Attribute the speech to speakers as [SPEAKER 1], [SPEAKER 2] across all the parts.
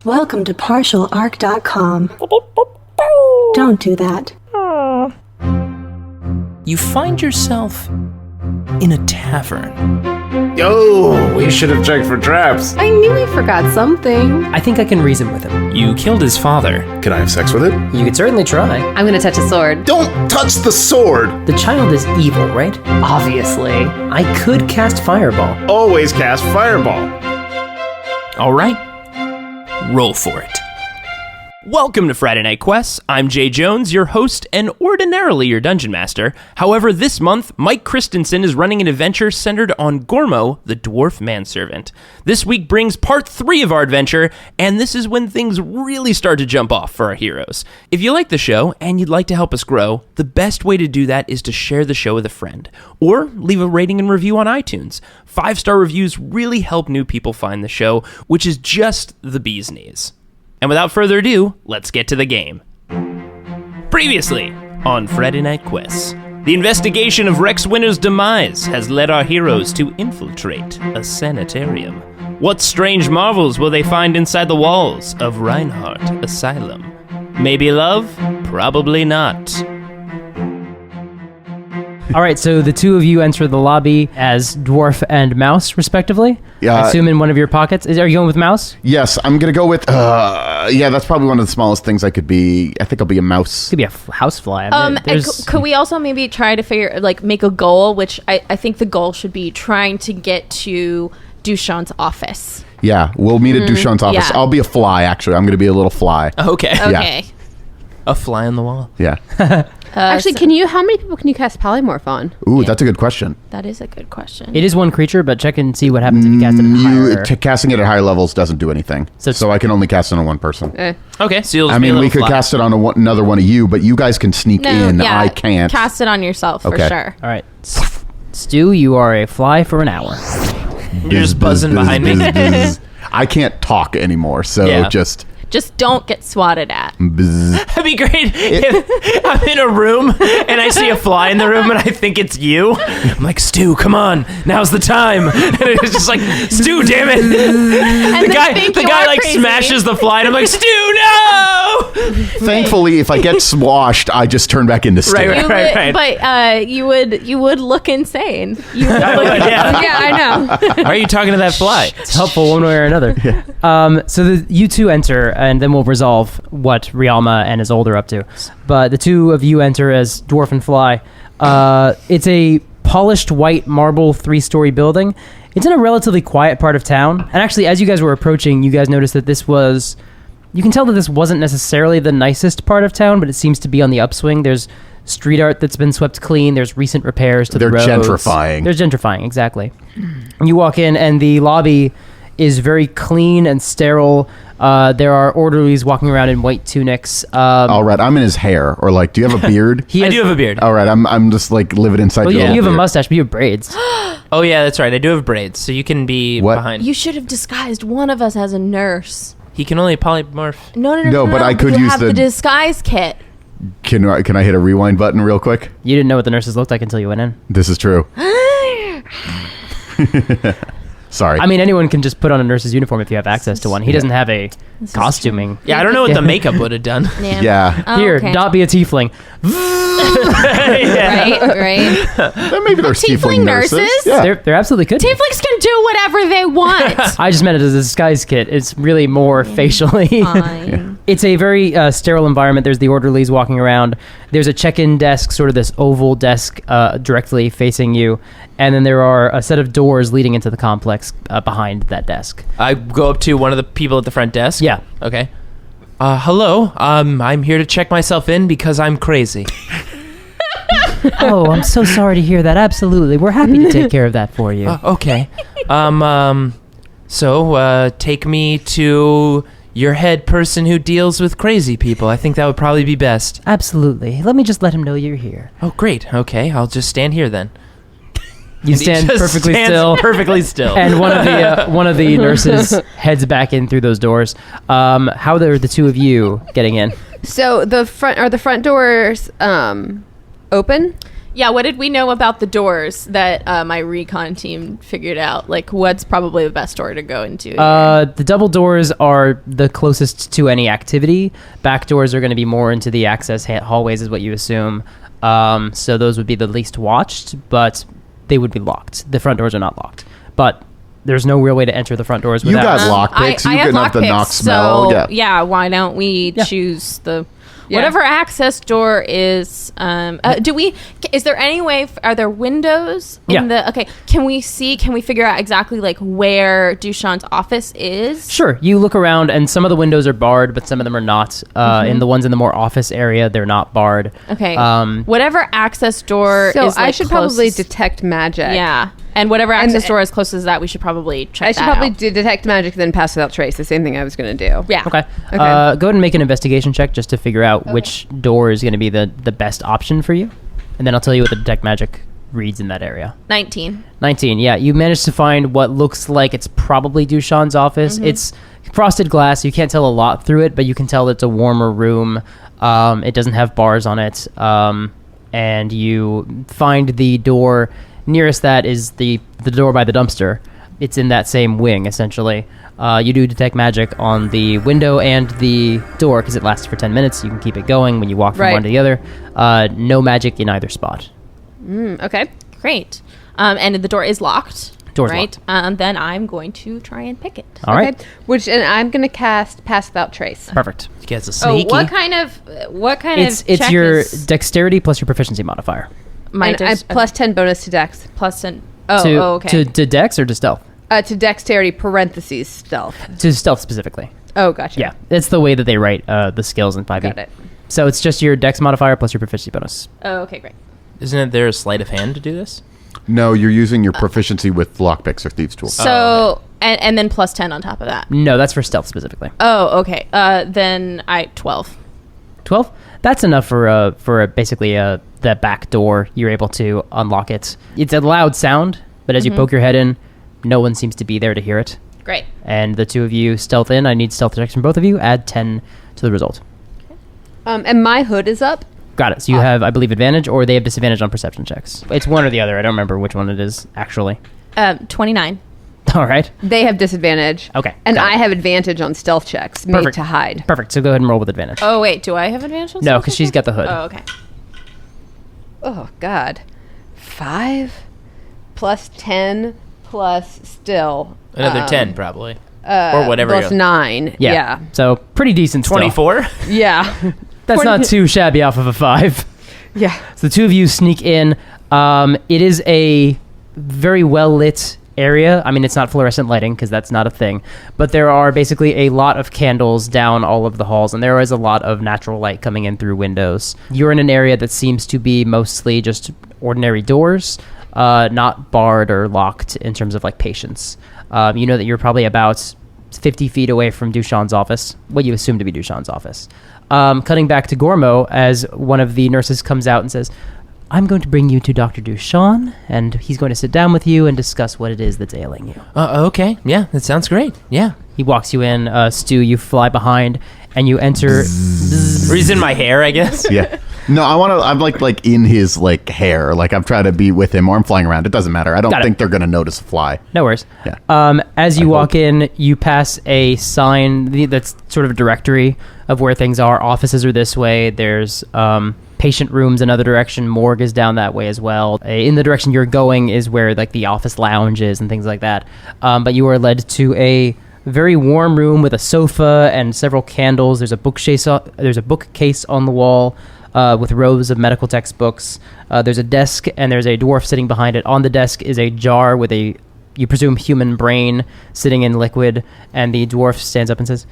[SPEAKER 1] Welcome to partialarc.com. Don't do that.
[SPEAKER 2] You find yourself in a tavern.
[SPEAKER 3] Yo, we should have checked for traps.
[SPEAKER 4] I knew he forgot something.
[SPEAKER 5] I think I can reason with him.
[SPEAKER 2] You killed his father.
[SPEAKER 3] Can I have sex with it?
[SPEAKER 5] You could certainly try.
[SPEAKER 4] I'm gonna touch a sword.
[SPEAKER 3] Don't touch the sword!
[SPEAKER 5] The child is evil, right?
[SPEAKER 4] Obviously.
[SPEAKER 5] I could cast Fireball.
[SPEAKER 3] Always cast fireball.
[SPEAKER 2] All right, roll for it. Welcome to Friday Night Quests. I'm Jay Jones, your host and ordinarily your dungeon master. However, this month, Mike Christensen is running an adventure centered on Gormo, the dwarf manservant. This week brings part 3 of our adventure, and this is when things really start to jump off for our heroes. If you like the show and you'd like to help us grow, the best way to do that is to share the show with a friend, or leave a rating and review on iTunes. 5-star reviews really help new people find the show, which is just the bee's knees. And without further ado, let's get to the game. Previously on Friday Night Quests, the investigation of Rex Winter's demise has led our heroes to infiltrate a sanitarium. What strange marvels will they find inside the walls of Reinhardt Asylum? Maybe love? Probably not.
[SPEAKER 5] All right, so the two of you enter the lobby as Dwarf and Mouse, respectively.
[SPEAKER 6] Yeah.
[SPEAKER 5] I assume in one of your pockets. Are you going with Mouse?
[SPEAKER 6] Yes, I'm going to go with, that's probably one of the smallest things I could be. I think I'll be a mouse.
[SPEAKER 5] Could be a housefly. I mean,
[SPEAKER 4] Could we also maybe try to make a goal, which I think the goal should be trying to get to Dushan's office.
[SPEAKER 6] Yeah, we'll meet at Dushan's office.
[SPEAKER 4] yeah.
[SPEAKER 6] I'll be a fly, actually. I'm going to be a little fly.
[SPEAKER 2] Okay.
[SPEAKER 4] Okay.
[SPEAKER 2] A fly on the wall.
[SPEAKER 6] Yeah.
[SPEAKER 4] Actually,
[SPEAKER 7] how many people can you cast polymorph on?
[SPEAKER 6] Ooh, that's a good question.
[SPEAKER 4] That is a good question.
[SPEAKER 5] It is one creature, but check and see what happens if you cast it higher.
[SPEAKER 6] Casting it at higher levels doesn't do anything. So I can only cast it on one person.
[SPEAKER 2] Okay, so you'll just
[SPEAKER 6] I
[SPEAKER 2] be a
[SPEAKER 6] mean, we
[SPEAKER 2] little
[SPEAKER 6] could
[SPEAKER 2] fly.
[SPEAKER 6] cast it on another one of you, but you guys can sneak in.
[SPEAKER 4] yeah,
[SPEAKER 6] I can't.
[SPEAKER 4] Cast it on yourself for
[SPEAKER 6] Okay.
[SPEAKER 4] sure.
[SPEAKER 5] All right. Stu, you are a fly for an hour.
[SPEAKER 2] You're just buzzing behind me.
[SPEAKER 6] I can't talk anymore, so
[SPEAKER 2] Yeah.
[SPEAKER 6] just...
[SPEAKER 4] Just don't get swatted at.
[SPEAKER 6] bzz.
[SPEAKER 2] That'd be great if I'm in a room and I see a fly in the room and I think it's you. I'm like, Stu, come on, now's the time. And it's just like, Stu, damn it. The guy like
[SPEAKER 4] crazy.
[SPEAKER 2] smashes the fly and I'm like, Stu, no!
[SPEAKER 6] Thankfully, if I get swashed, I just turn back into Stu.
[SPEAKER 2] Right.
[SPEAKER 4] But you would look insane. You would
[SPEAKER 2] I
[SPEAKER 4] look
[SPEAKER 2] would, yeah.
[SPEAKER 4] yeah, I know.
[SPEAKER 2] Why are you talking to that fly?
[SPEAKER 5] It's helpful one way or another. So you two enter, and then we'll resolve what Rialma and Ysolde are up to. But the two of you enter as Dwarf and Fly. It's a polished white marble 3-story building. It's in a relatively quiet part of town. And actually, as you guys were approaching, you guys noticed that you can tell that this wasn't necessarily the nicest part of town, but it seems to be on the upswing. There's street art that's been swept clean. There's recent repairs to the roads.
[SPEAKER 6] They're gentrifying.
[SPEAKER 5] They're gentrifying, exactly. You walk in, and the lobby is very clean and sterile. There are orderlies walking around in white tunics.
[SPEAKER 6] All right, I'm in his hair. Or like, do you have a beard?
[SPEAKER 2] I do have a beard.
[SPEAKER 6] All right, I'm just like living inside
[SPEAKER 5] Well,
[SPEAKER 6] your
[SPEAKER 5] you
[SPEAKER 6] little
[SPEAKER 5] have a
[SPEAKER 6] beard.
[SPEAKER 5] mustache, but you have braids.
[SPEAKER 2] Oh, yeah, that's right. I do have braids, so you can be
[SPEAKER 6] What?
[SPEAKER 2] behind.
[SPEAKER 4] You should have disguised one of us as a nurse.
[SPEAKER 2] He can only polymorph.
[SPEAKER 4] No,
[SPEAKER 6] but I could
[SPEAKER 4] you
[SPEAKER 6] use
[SPEAKER 4] have
[SPEAKER 6] the-
[SPEAKER 4] the disguise kit.
[SPEAKER 6] Can I hit a rewind button real quick?
[SPEAKER 5] You didn't know what the nurses looked like until you went in.
[SPEAKER 6] This is true. Sorry.
[SPEAKER 5] I mean, anyone can just put on a nurse's uniform if you have access to one. He doesn't have a costuming.
[SPEAKER 2] Yeah, I don't know what the makeup would have done.
[SPEAKER 6] yeah.
[SPEAKER 4] Oh,
[SPEAKER 5] Here,
[SPEAKER 4] okay.
[SPEAKER 5] not be a tiefling.
[SPEAKER 4] Right.
[SPEAKER 6] Maybe there's
[SPEAKER 4] Tiefling nurses?
[SPEAKER 6] Yeah.
[SPEAKER 5] They're absolutely could. be.
[SPEAKER 4] Tieflings can do whatever they want.
[SPEAKER 5] I just meant it as a disguise kit. It's really more facially.
[SPEAKER 4] Fine.
[SPEAKER 5] It's a very sterile environment. There's the orderlies walking around. There's a check-in desk, sort of this oval desk directly facing you. And then there are a set of doors leading into the complex behind that desk.
[SPEAKER 2] I go up to one of the people at the front desk.
[SPEAKER 5] Yeah.
[SPEAKER 2] Okay. Hello. I'm here to check myself in because I'm crazy.
[SPEAKER 5] Oh, I'm so sorry to hear that. Absolutely. We're happy to take care of that for you.
[SPEAKER 2] Okay. So take me to your head person who deals with crazy people. I think that would probably be best.
[SPEAKER 5] Absolutely. Let me just let him know you're here.
[SPEAKER 2] Oh, great. Okay. I'll just stand here then.
[SPEAKER 5] You stand
[SPEAKER 2] Just
[SPEAKER 5] perfectly
[SPEAKER 2] stands
[SPEAKER 5] still.
[SPEAKER 2] Perfectly still.
[SPEAKER 5] And one of the nurses heads back in through those doors. How are the two of you getting in?
[SPEAKER 7] So the front doors open?
[SPEAKER 4] Yeah, what did we know about the doors that my recon team figured out? Like, what's probably the best door to go into?
[SPEAKER 5] The double doors are the closest to any activity. Back doors are going to be more into the access hallways, is what you assume. So those would be the least watched, but they would be locked. The front doors are not locked. But there's no real way to enter the front doors
[SPEAKER 6] You
[SPEAKER 5] without...
[SPEAKER 6] got lockpicks.
[SPEAKER 4] I
[SPEAKER 6] You
[SPEAKER 4] have
[SPEAKER 6] can have the
[SPEAKER 4] lockpicks,
[SPEAKER 6] knock smell.
[SPEAKER 4] so yeah, why don't we choose the... Whatever access door is, is there any way, are there windows in the, okay, can we figure out exactly like where Dushan's office is?
[SPEAKER 5] Sure. You look around and some of the windows are barred, but some of them are not. In the ones in the more office area, they're not barred.
[SPEAKER 4] Okay. Whatever access door
[SPEAKER 7] So
[SPEAKER 4] is like
[SPEAKER 7] I should
[SPEAKER 4] closest,
[SPEAKER 7] probably detect magic.
[SPEAKER 4] Yeah. And whatever access door is closest to that, we should probably check
[SPEAKER 7] I should
[SPEAKER 4] that
[SPEAKER 7] probably
[SPEAKER 4] out.
[SPEAKER 7] do detect magic, then pass without trace. The same thing I was going to do.
[SPEAKER 4] Yeah.
[SPEAKER 5] Okay. Go ahead and make an investigation check just to figure out which door is going to be the best option for you. And then I'll tell you what the detect magic reads in that area.
[SPEAKER 4] 19.
[SPEAKER 5] 19, yeah. You managed to find what looks like it's probably Dushan's office. It's frosted glass. You can't tell a lot through it, but you can tell it's a warmer room. It doesn't have bars on it. And you find the door nearest that is the door by the dumpster. It's in that same wing, essentially. You do detect magic on the window and the door because it lasts for 10 minutes. You can keep it going when you walk from one to the other. No magic in either spot.
[SPEAKER 7] Okay.
[SPEAKER 4] Great. And the door is locked.
[SPEAKER 5] Door's
[SPEAKER 4] right?
[SPEAKER 5] locked.
[SPEAKER 4] Then I'm going to try and pick it.
[SPEAKER 5] All right.
[SPEAKER 7] And I'm going to cast Pass Without Trace.
[SPEAKER 5] Perfect.
[SPEAKER 2] He gets a sneaky.
[SPEAKER 4] What kind of
[SPEAKER 5] It's
[SPEAKER 4] check
[SPEAKER 5] your
[SPEAKER 4] is
[SPEAKER 5] dexterity plus your proficiency modifier.
[SPEAKER 7] And I plus 10 bonus to Dex.
[SPEAKER 4] plus 10?
[SPEAKER 5] To
[SPEAKER 4] Okay.
[SPEAKER 5] dex or to stealth?
[SPEAKER 7] To Dexterity parentheses stealth.
[SPEAKER 5] To stealth specifically.
[SPEAKER 7] Oh, gotcha.
[SPEAKER 5] Yeah, it's the way that they write the skills in 5e.
[SPEAKER 7] Got it.
[SPEAKER 5] So it's just your dex modifier plus your proficiency bonus.
[SPEAKER 4] Oh, okay, great.
[SPEAKER 2] Isn't there a sleight of hand to do this?
[SPEAKER 6] No, you're using your proficiency with lockpicks or thieves' tools.
[SPEAKER 4] So, and then plus 10 on top of that.
[SPEAKER 5] No, that's for stealth specifically.
[SPEAKER 4] Oh, okay. Then 12.
[SPEAKER 5] 12? That's enough for basically the back door. You're able to unlock it. It's a loud sound, but as you poke your head in, no one seems to be there to hear it.
[SPEAKER 4] Great.
[SPEAKER 5] And the two of you stealth in. I need stealth checks from both of you. Add 10 to the result.
[SPEAKER 7] And my hood is up.
[SPEAKER 5] Got it. So you have, I believe, advantage, or they have disadvantage on perception checks. It's one or the other. I don't remember which one it is, actually.
[SPEAKER 4] 29.
[SPEAKER 5] All right.
[SPEAKER 7] They have disadvantage.
[SPEAKER 5] Okay,
[SPEAKER 7] And
[SPEAKER 5] got it.
[SPEAKER 7] I have advantage on stealth checks made to hide.
[SPEAKER 5] Perfect. So go ahead and roll with advantage.
[SPEAKER 4] Oh, wait. Do I have advantage on
[SPEAKER 5] No,
[SPEAKER 4] stealth
[SPEAKER 5] because she's got the hood.
[SPEAKER 4] Oh, okay.
[SPEAKER 7] Oh, God. 5 plus 10 plus still.
[SPEAKER 2] Another 10, probably. Or whatever.
[SPEAKER 7] Plus 9. Yeah.
[SPEAKER 5] So pretty decent still.
[SPEAKER 2] 24?
[SPEAKER 7] Yeah.
[SPEAKER 5] That's not too shabby off of a 5.
[SPEAKER 7] Yeah.
[SPEAKER 5] So the two of you sneak in. It is a very well lit area. I mean, it's not fluorescent lighting because that's not a thing, but there are basically a lot of candles down all of the halls, and there is a lot of natural light coming in through windows. You're in an area that seems to be mostly just ordinary doors, not barred or locked in terms of like patience. You know that you're probably about 50 feet away from Dushan's office, what you assume to be Dushan's office. Cutting back to Gormo as one of the nurses comes out and says, I'm going to bring you to Dr. Dushan, and he's going to sit down with you and discuss what it is that's ailing you.
[SPEAKER 2] Okay. Yeah, that sounds great. Yeah.
[SPEAKER 5] He walks you in, Stu, you fly behind, and you enter...
[SPEAKER 2] Or he's in my hair, I guess.
[SPEAKER 6] Yeah. No, I'm like in his like hair. Like I'm trying to be with him, or I'm flying around. It doesn't matter. I don't think they're gonna notice a fly.
[SPEAKER 5] No worries.
[SPEAKER 6] Yeah.
[SPEAKER 5] As you walk in, you pass a sign that's sort of a directory of where things are. Offices are this way. There's patient rooms another direction. Morgue is down that way as well. In the direction you're going is where like the office lounge is and things like that. But you are led to a very warm room with a sofa and several candles. There's a bookcase. There's a bookcase on the wall. With rows of medical textbooks. There's a desk, and there's a dwarf sitting behind it. On the desk is a jar with a, you presume, human brain sitting in liquid, and the dwarf stands up and says,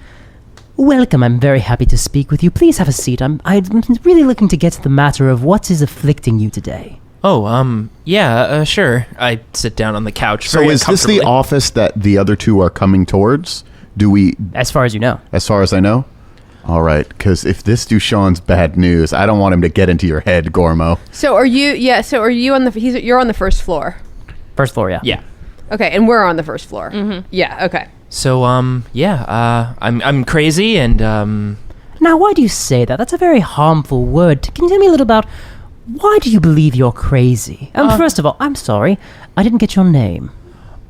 [SPEAKER 5] Welcome, I'm very happy to speak with you. Please have a seat. I'm really looking to get to the matter of what is afflicting you today.
[SPEAKER 2] Oh, yeah, sure. I sit down on the couch.
[SPEAKER 6] So
[SPEAKER 2] very
[SPEAKER 6] is this the
[SPEAKER 2] comfortably.
[SPEAKER 6] office that the other two are coming towards? Do we,
[SPEAKER 5] As far as you know.
[SPEAKER 6] as far as I know? All right, because if this Dushan's bad news, I don't want him to get into your head, Gormo.
[SPEAKER 7] So are you? Yeah. So are you on the? You're on the first floor.
[SPEAKER 5] First floor, yeah.
[SPEAKER 2] Yeah.
[SPEAKER 7] Okay, and we're on the first floor. Mm-hmm. Yeah. Okay.
[SPEAKER 2] So, I'm crazy and,
[SPEAKER 5] Now, why do you say that? That's a very harmful word. Can you tell me a little about why do you believe you're crazy? First of all, I'm sorry. I didn't get your name.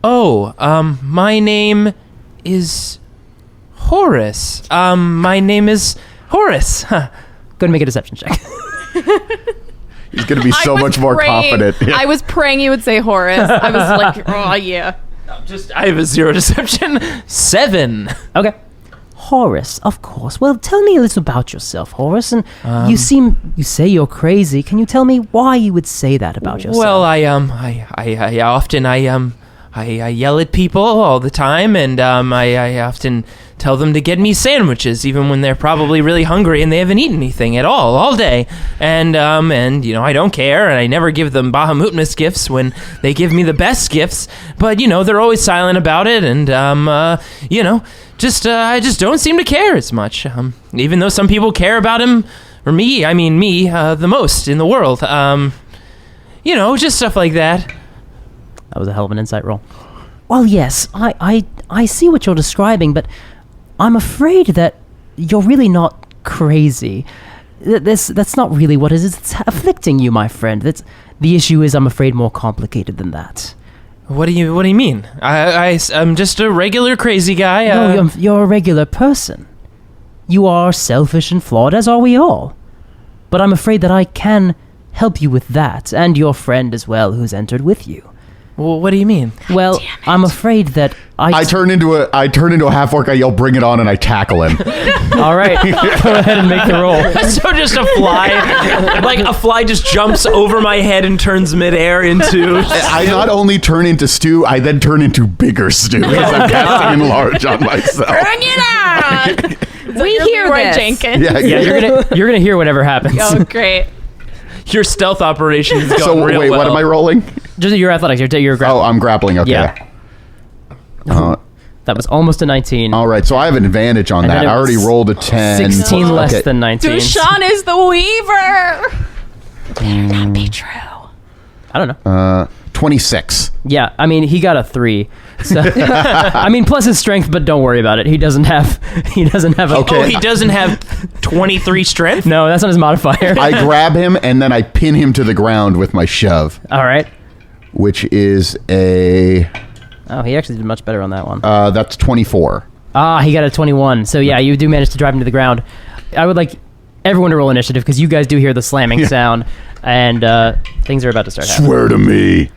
[SPEAKER 2] Oh, my name is Horace. My name is Horace. Huh.
[SPEAKER 5] Go and make a deception check.
[SPEAKER 6] He's going to be so much more confident. Yeah.
[SPEAKER 4] I was praying you would say Horace. I was like, oh, yeah.
[SPEAKER 2] I have a 0 deception. 7.
[SPEAKER 5] Okay. Horace, of course. Well, tell me a little about yourself, Horace. And you say you're crazy. Can you tell me why you would say that about yourself?
[SPEAKER 2] Well, I often yell at people all the time, and I often tell them to get me sandwiches, even when they're probably really hungry and they haven't eaten anything at all day. And I don't care, and I never give them Bahamutmas gifts when they give me the best gifts. But they're always silent about it, and I just don't seem to care as much. Even though some people care about him, or me, the most in the world. Just stuff like that.
[SPEAKER 5] That was a hell of an insight roll. Well, yes, I see what you're describing, but I'm afraid that you're really not crazy. That's not really what it is. It's afflicting you, my friend. The issue is, I'm afraid, more complicated than that.
[SPEAKER 2] What do you mean? I'm just a regular crazy guy.
[SPEAKER 5] No, you're a regular person. You are selfish and flawed, as are we all. But I'm afraid that I can help you with that, and your friend as well, who's entered with you.
[SPEAKER 2] Well, what do you mean?
[SPEAKER 5] Well, I'm afraid that
[SPEAKER 6] I turn into a half-orc, I yell, "Bring it on," and I tackle him.
[SPEAKER 5] All right, go ahead and make the roll.
[SPEAKER 2] So just a fly, like a fly just jumps over my head and turns midair into...
[SPEAKER 6] I not only turn into stew, I then turn into bigger stew because I'm casting enlarge on myself.
[SPEAKER 4] Bring it on!
[SPEAKER 7] We hear
[SPEAKER 4] Roy
[SPEAKER 7] this.
[SPEAKER 4] Jenkins.
[SPEAKER 6] Yeah,
[SPEAKER 5] You're gonna hear whatever happens.
[SPEAKER 4] Oh, great.
[SPEAKER 2] Your stealth operation is going
[SPEAKER 6] So
[SPEAKER 2] real
[SPEAKER 6] wait,
[SPEAKER 2] well.
[SPEAKER 6] what am I rolling?
[SPEAKER 5] Just your athletics. You're
[SPEAKER 6] Oh,
[SPEAKER 5] grappling.
[SPEAKER 6] I'm grappling. Okay.
[SPEAKER 5] Yeah. That was almost a 19.
[SPEAKER 6] All right, so I have an advantage on
[SPEAKER 5] And
[SPEAKER 6] that.
[SPEAKER 5] then it
[SPEAKER 6] I already
[SPEAKER 5] was
[SPEAKER 6] rolled a 10.
[SPEAKER 5] 16 less
[SPEAKER 6] Okay.
[SPEAKER 5] than 19.
[SPEAKER 4] Dushan is the Weaver. Better not be true.
[SPEAKER 5] I don't know.
[SPEAKER 6] 26.
[SPEAKER 5] Yeah, he got a 3. So, plus his strength, but don't worry about it. He doesn't have a...
[SPEAKER 6] Okay.
[SPEAKER 2] Oh, he doesn't have 23 strength?
[SPEAKER 5] No, that's not his modifier.
[SPEAKER 6] I grab him and then I pin him to the ground with my shove,
[SPEAKER 5] All right.
[SPEAKER 6] which is a...
[SPEAKER 5] Oh, he actually did much better on that one.
[SPEAKER 6] that's 24.
[SPEAKER 5] He got a 21. So yeah, you do manage to drive him to the ground. I would like everyone to roll initiative because you guys do hear the slamming sound, and things are about to start happening.
[SPEAKER 6] Swear to me.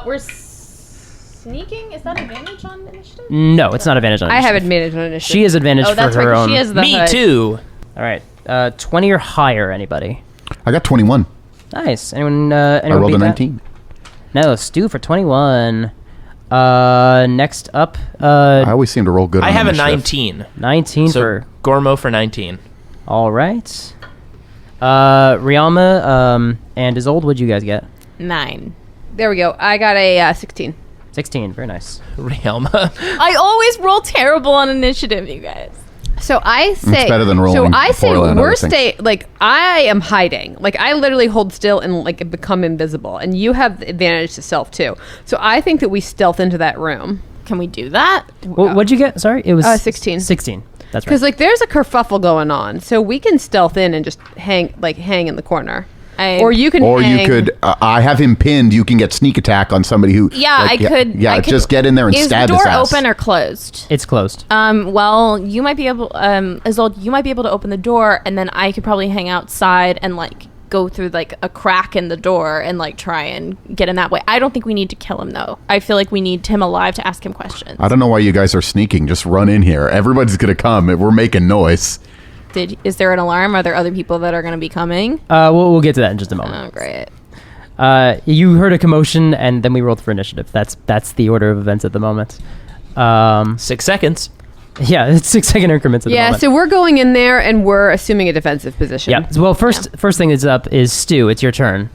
[SPEAKER 4] We're sneaking? Is that advantage on initiative?
[SPEAKER 5] No, it's not advantage on
[SPEAKER 7] I have
[SPEAKER 5] initiative.
[SPEAKER 7] advantage on initiative.
[SPEAKER 5] She has advantage
[SPEAKER 4] Oh,
[SPEAKER 5] for
[SPEAKER 4] that's
[SPEAKER 5] her
[SPEAKER 4] right.
[SPEAKER 5] own.
[SPEAKER 4] She has the
[SPEAKER 2] Me
[SPEAKER 4] hood.
[SPEAKER 2] too.
[SPEAKER 5] All right. 20 or higher, anybody?
[SPEAKER 6] I got 21.
[SPEAKER 5] Nice. Anyone
[SPEAKER 6] I rolled
[SPEAKER 5] beat
[SPEAKER 6] a
[SPEAKER 5] that?
[SPEAKER 6] 19.
[SPEAKER 5] No, Stu for 21. Next up,
[SPEAKER 6] I always seem to roll good
[SPEAKER 2] I
[SPEAKER 6] on
[SPEAKER 2] have a
[SPEAKER 6] initiative.
[SPEAKER 2] 19.
[SPEAKER 5] 19
[SPEAKER 2] So
[SPEAKER 5] for...
[SPEAKER 2] Gormo for 19.
[SPEAKER 5] All right. Rialma and Ysolde, what'd you guys get?
[SPEAKER 4] 9.
[SPEAKER 7] There we go. I got a 16.
[SPEAKER 5] 16. Very nice.
[SPEAKER 2] Rialma.
[SPEAKER 4] I always roll terrible on initiative, you guys.
[SPEAKER 7] So I say
[SPEAKER 6] better than rolling
[SPEAKER 7] So I say
[SPEAKER 6] foil and
[SPEAKER 7] we're
[SPEAKER 6] other things.
[SPEAKER 7] I am hiding. I literally hold still and become invisible. And you have the advantage to stealth too. So I think that we stealth into that room.
[SPEAKER 4] Can we do that?
[SPEAKER 5] What'd you get? Sorry, it was
[SPEAKER 7] 16.
[SPEAKER 5] 16. That's right.
[SPEAKER 7] Because there's a kerfuffle going on, so we can stealth in and just hang in the corner, or you can.
[SPEAKER 6] Or
[SPEAKER 7] hang.
[SPEAKER 6] you could, I have him pinned. You can get sneak attack on somebody who.
[SPEAKER 4] Yeah, I could.
[SPEAKER 6] Yeah,
[SPEAKER 4] I could,
[SPEAKER 6] just get in there and
[SPEAKER 4] is
[SPEAKER 6] stab
[SPEAKER 4] the
[SPEAKER 6] his
[SPEAKER 4] door
[SPEAKER 6] ass.
[SPEAKER 4] open or closed?
[SPEAKER 5] It's closed.
[SPEAKER 4] Well, you might be able, Ysolde, you might be able to open the door, and then I could probably hang outside and go through a crack in the door and try and get in that way. I don't think we need to kill him though. I feel like we need him alive to ask him questions.
[SPEAKER 6] I don't know why you guys are sneaking. Just run in here. Everybody's gonna come. We're making noise.
[SPEAKER 4] Is there an alarm? Are there other people that are going to be coming?
[SPEAKER 5] We'll get to that in just a moment.
[SPEAKER 4] Oh, great.
[SPEAKER 5] You heard a commotion, and then we rolled for initiative. That's the order of events at the moment.
[SPEAKER 2] 6 seconds.
[SPEAKER 5] Yeah, it's 6-second increments at the moment.
[SPEAKER 7] So we're going in there and we're assuming a defensive position.
[SPEAKER 5] Yeah. Well, first thing that's up is Stu. It's your turn.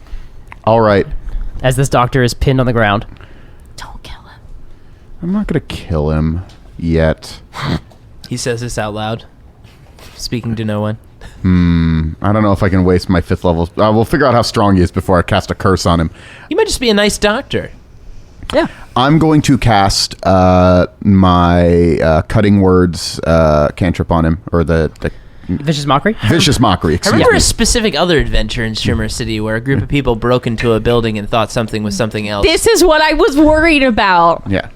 [SPEAKER 6] All right.
[SPEAKER 5] As this doctor is pinned on the ground.
[SPEAKER 4] Don't kill him.
[SPEAKER 6] I'm not gonna kill him yet.
[SPEAKER 2] He says this out loud, speaking to no one.
[SPEAKER 6] I don't know if I can waste my 5th level. We'll figure out how strong he is before I cast a curse on him.
[SPEAKER 2] You might just be a nice doctor.
[SPEAKER 5] Yeah.
[SPEAKER 6] I'm going to cast my cutting words cantrip on him, or the
[SPEAKER 5] Vicious Mockery?
[SPEAKER 6] Vicious Mockery,
[SPEAKER 2] I
[SPEAKER 6] excuse
[SPEAKER 2] remember
[SPEAKER 6] me.
[SPEAKER 2] a specific other adventure in Shimmer City where a group of people broke into a building and thought something was something else.
[SPEAKER 4] This is what I was worried about.
[SPEAKER 6] Yeah.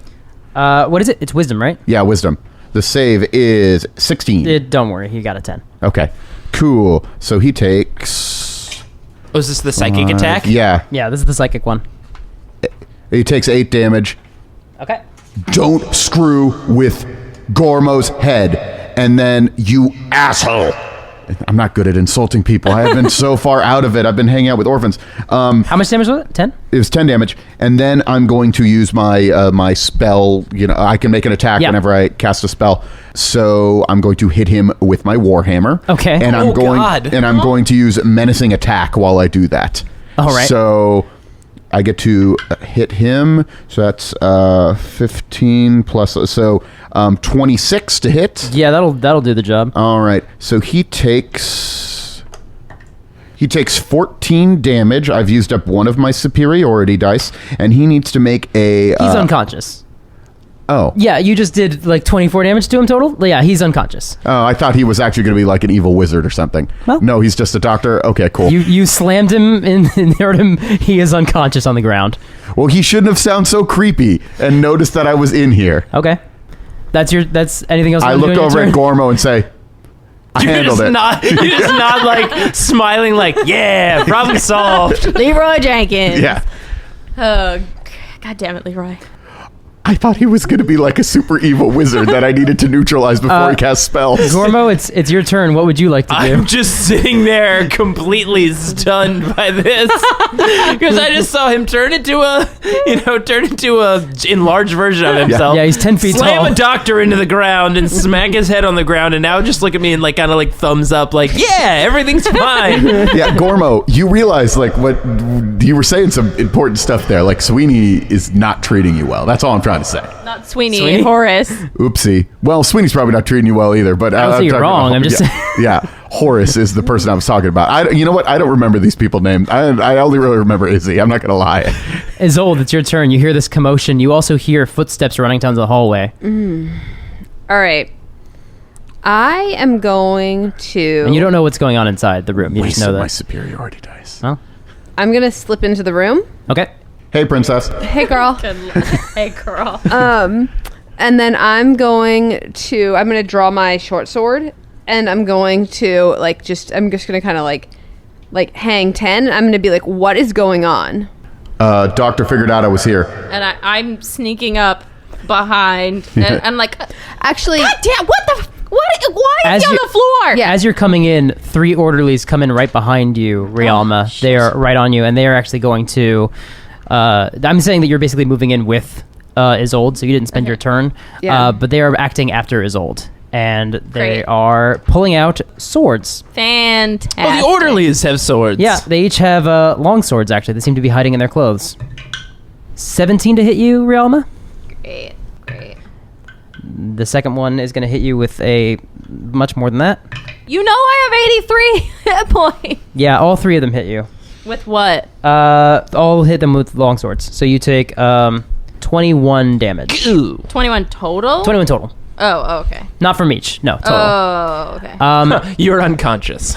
[SPEAKER 5] What is it? It's Wisdom, right?
[SPEAKER 6] Yeah, Wisdom. The save is 16.
[SPEAKER 5] Don't worry, he got a 10.
[SPEAKER 6] Okay. Cool. So he takes...
[SPEAKER 2] Oh, is this the psychic attack?
[SPEAKER 6] Yeah.
[SPEAKER 5] Yeah, this is the psychic one.
[SPEAKER 6] He takes 8 damage.
[SPEAKER 5] Okay.
[SPEAKER 6] Don't screw with Gormo's head. And then, you asshole. I'm not good at insulting people. I have been so far out of it. I've been hanging out with orphans.
[SPEAKER 5] How much damage was it? 10?
[SPEAKER 6] It was 10 damage. And then I'm going to use my my spell. You know, I can make an attack whenever I cast a spell. So I'm going to hit him with my Warhammer.
[SPEAKER 5] Okay.
[SPEAKER 6] And I'm going to use menacing attack while I do that.
[SPEAKER 5] All right.
[SPEAKER 6] So I get to hit him. So that's 15 plus. So 26 to hit.
[SPEAKER 5] Yeah, that'll do the job.
[SPEAKER 6] All right. So he takes 14 damage. I've used up one of my superiority dice, and he needs to make a...
[SPEAKER 5] He's unconscious.
[SPEAKER 6] Oh.
[SPEAKER 5] Yeah, you just did like 24 damage to him total? Yeah, he's unconscious.
[SPEAKER 6] Oh, I thought he was actually going to be like an evil wizard or something.
[SPEAKER 5] Well,
[SPEAKER 6] no, he's just a doctor? Okay, cool.
[SPEAKER 5] You slammed him and hurt him. He is unconscious on the ground.
[SPEAKER 6] Well, he shouldn't have sounded so creepy and noticed that I was in here.
[SPEAKER 5] Okay. That's anything else?
[SPEAKER 6] I look over at Gormo and say, I handled it.
[SPEAKER 2] You're just not like smiling like, yeah, problem solved.
[SPEAKER 4] Leroy Jenkins.
[SPEAKER 6] Yeah.
[SPEAKER 4] Oh, God damn it, Leroy.
[SPEAKER 6] I thought he was going to be like a super evil wizard that I needed to neutralize before he cast spells.
[SPEAKER 5] Gormo, it's your turn. What would you like to do?
[SPEAKER 2] I'm just sitting there completely stunned by this because I just saw him turn into a enlarged version of himself.
[SPEAKER 5] Yeah, he's 10 feet
[SPEAKER 2] Slam
[SPEAKER 5] tall.
[SPEAKER 2] a doctor into the ground and smack his head on the ground, and now just look at me and like kind of like thumbs up, like yeah, everything's fine.
[SPEAKER 6] Yeah, Gormo, you realize like what you were saying some important stuff there. Like Sweeney is not treating you well. That's all I'm trying to say.
[SPEAKER 4] Not Sweeney. Horace.
[SPEAKER 6] Oopsie. Well, Sweeney's probably not treating you well either. But
[SPEAKER 5] I don't think you're
[SPEAKER 6] talking
[SPEAKER 5] wrong.
[SPEAKER 6] about-
[SPEAKER 5] I'm just
[SPEAKER 6] yeah,
[SPEAKER 5] saying.
[SPEAKER 6] yeah, Horace is the person I was talking about. You know what? I don't remember these people names. I only really remember Izzy. I'm not gonna lie.
[SPEAKER 5] Isolde, it's your turn. You hear this commotion. You also hear footsteps running down the hallway.
[SPEAKER 7] All right. I am going to...
[SPEAKER 5] And you don't know what's going on inside the room. You just know
[SPEAKER 6] my
[SPEAKER 5] that.
[SPEAKER 6] superiority dice.
[SPEAKER 5] Oh,
[SPEAKER 7] I'm going to slip into the room.
[SPEAKER 5] okay.
[SPEAKER 6] Hey, princess.
[SPEAKER 7] Hey, girl.
[SPEAKER 4] Hey, girl.
[SPEAKER 7] And then I'm going to draw my short sword, and I'm going to I'm just going to kind of like hang 10. I'm going to be like, what is going on?
[SPEAKER 6] Doctor figured out I was here.
[SPEAKER 4] And I'm sneaking up behind, and I'm like,
[SPEAKER 7] Actually,
[SPEAKER 4] God damn, what the... Why
[SPEAKER 5] As
[SPEAKER 4] is he on
[SPEAKER 5] you-
[SPEAKER 4] the floor?
[SPEAKER 7] Yeah.
[SPEAKER 5] As you're coming in, 3 orderlies come in right behind you, Rialma. They are right on you, and they are actually going to... I'm saying that you're basically moving in with Isolde, so you didn't spend your turn.
[SPEAKER 7] Yeah.
[SPEAKER 5] But they are acting after Isolde, and they
[SPEAKER 4] Great.
[SPEAKER 5] are pulling out swords.
[SPEAKER 4] Fantastic.
[SPEAKER 2] Oh, the orderlies have swords.
[SPEAKER 5] Yeah, they each have long swords, actually. They seem to be hiding in their clothes. 17 to hit you, Rialma.
[SPEAKER 4] Great.
[SPEAKER 5] The second one is going to hit you with a much more than that.
[SPEAKER 4] You know I have 83 hit points.
[SPEAKER 5] Yeah, all 3 of them hit you.
[SPEAKER 4] With what?
[SPEAKER 5] All hit them with long swords. So you take 21 damage.
[SPEAKER 2] Ooh.
[SPEAKER 4] 21 total?
[SPEAKER 5] 21 total.
[SPEAKER 4] Oh, okay.
[SPEAKER 5] Not from each. No, total.
[SPEAKER 4] Oh, okay.
[SPEAKER 2] You're unconscious.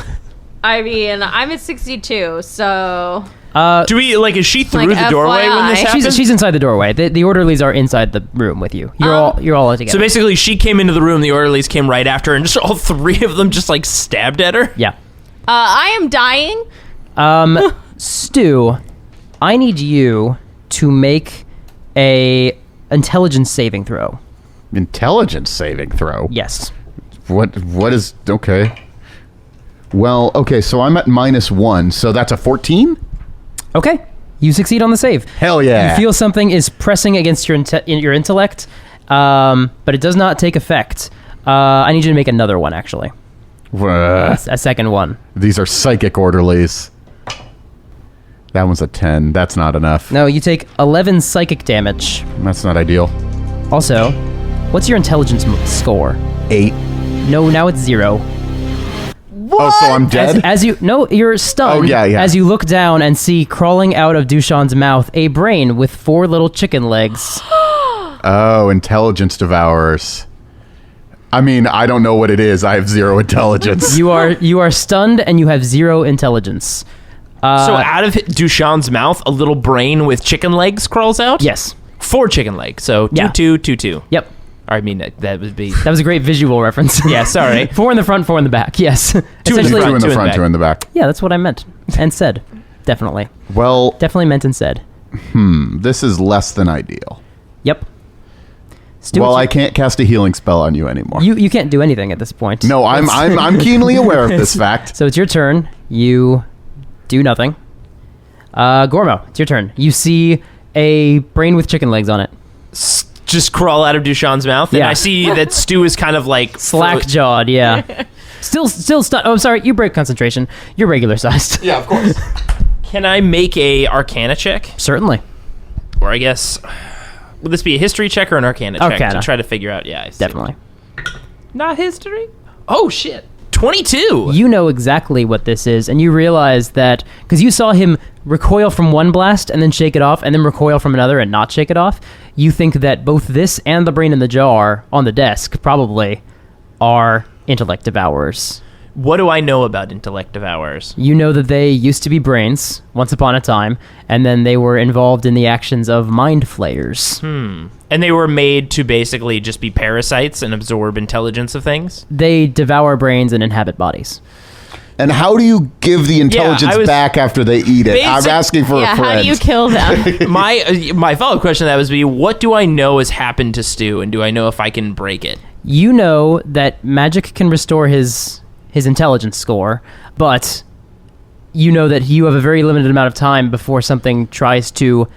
[SPEAKER 4] I mean, I'm at 62, so...
[SPEAKER 2] Do we is she through
[SPEAKER 4] Like,
[SPEAKER 2] the doorway when this
[SPEAKER 4] FYI.
[SPEAKER 2] happens?
[SPEAKER 5] She's inside the doorway. The orderlies are inside the room with you. You're all together.
[SPEAKER 2] So basically, she came into the room. The orderlies came right after, and just all 3 of them just like stabbed at her.
[SPEAKER 5] Yeah.
[SPEAKER 4] I am dying.
[SPEAKER 5] Stu, I need you to make a intelligence saving throw.
[SPEAKER 6] Intelligence saving throw.
[SPEAKER 5] Yes.
[SPEAKER 6] What is okay? Well, okay, so I'm at -1, so that's a 14?
[SPEAKER 5] Okay. You succeed on the save.
[SPEAKER 6] Hell yeah.
[SPEAKER 5] You feel something is pressing against your intellect, but it does not take effect. I need you to make another one, actually. A second one.
[SPEAKER 6] These are psychic orderlies. That one's a 10. That's not enough.
[SPEAKER 5] No, you take 11 psychic damage.
[SPEAKER 6] That's not ideal.
[SPEAKER 5] Also, what's your intelligence score?
[SPEAKER 6] 8.
[SPEAKER 5] No, now it's 0.
[SPEAKER 6] Oh, so I'm dead?
[SPEAKER 5] You're stunned.
[SPEAKER 6] Oh, yeah.
[SPEAKER 5] As you look down and see crawling out of Dushan's mouth a brain with 4 little chicken legs.
[SPEAKER 6] Oh, intelligence devourers. I mean, I don't know what it is. I have 0 intelligence.
[SPEAKER 5] You are stunned and you have 0 intelligence.
[SPEAKER 2] So out of Dushan's mouth, a little brain with chicken legs crawls out?
[SPEAKER 5] Yes.
[SPEAKER 2] 4 chicken legs. So 2,
[SPEAKER 5] Yeah.
[SPEAKER 2] 2, 2, 2.
[SPEAKER 5] Yep.
[SPEAKER 2] I mean, that would be...
[SPEAKER 5] That was a great visual reference.
[SPEAKER 2] Yeah, sorry.
[SPEAKER 5] 4 in the front, 4 in the back. Yes.
[SPEAKER 2] 2 in the
[SPEAKER 5] Essentially-
[SPEAKER 2] front,
[SPEAKER 6] 2 in the
[SPEAKER 2] 2 in the
[SPEAKER 6] front,
[SPEAKER 2] back.
[SPEAKER 6] 2 in the back.
[SPEAKER 5] Yeah, that's what I meant and said. Definitely.
[SPEAKER 6] Well,
[SPEAKER 5] Definitely meant and said.
[SPEAKER 6] this is less than ideal.
[SPEAKER 5] Yep. Stu,
[SPEAKER 6] Well, I
[SPEAKER 5] what
[SPEAKER 6] can't cast a healing spell on you anymore.
[SPEAKER 5] you can't do anything at this point.
[SPEAKER 6] No, I'm keenly aware of this fact.
[SPEAKER 5] So it's your turn. You do nothing. Gormo, it's your turn. You see a brain with chicken legs on it.
[SPEAKER 2] Just crawl out of Dushan's mouth. And
[SPEAKER 5] Yeah.
[SPEAKER 2] I see that Stu is kind of like...
[SPEAKER 5] Slack jawed, yeah. Still stunned. Oh, I'm sorry. You break concentration. You're regular sized.
[SPEAKER 6] Yeah, of course.
[SPEAKER 2] Can I make a Arcana check?
[SPEAKER 5] Certainly.
[SPEAKER 2] Or I guess... Would this be a history check or an Arcana check?
[SPEAKER 5] Arcana.
[SPEAKER 2] To try to figure out... Yeah, I see.
[SPEAKER 5] Definitely.
[SPEAKER 2] Not history? Oh, shit. 22!
[SPEAKER 5] You know exactly what this is, and you realize that because you saw him recoil from one blast and then shake it off, and then recoil from another and not shake it off, you think that both this and the brain in the jar on the desk probably are intellect devourers.
[SPEAKER 2] What do I know about intellect devourers?
[SPEAKER 5] You know that they used to be brains once upon a time, and then they were involved in the actions of mind flayers.
[SPEAKER 2] And they were made to basically just be parasites and absorb intelligence of things?
[SPEAKER 5] They devour brains and inhabit bodies.
[SPEAKER 6] And how do you give the intelligence
[SPEAKER 2] I was-
[SPEAKER 6] back after they eat it? I'm asking for a friend.
[SPEAKER 4] how do you kill them?
[SPEAKER 2] My follow-up question to that was be, what do I know has happened to Stu, and do I know if I can break it?
[SPEAKER 5] You know that magic can restore his intelligence score, but you know that you have a very limited amount of time before something tries to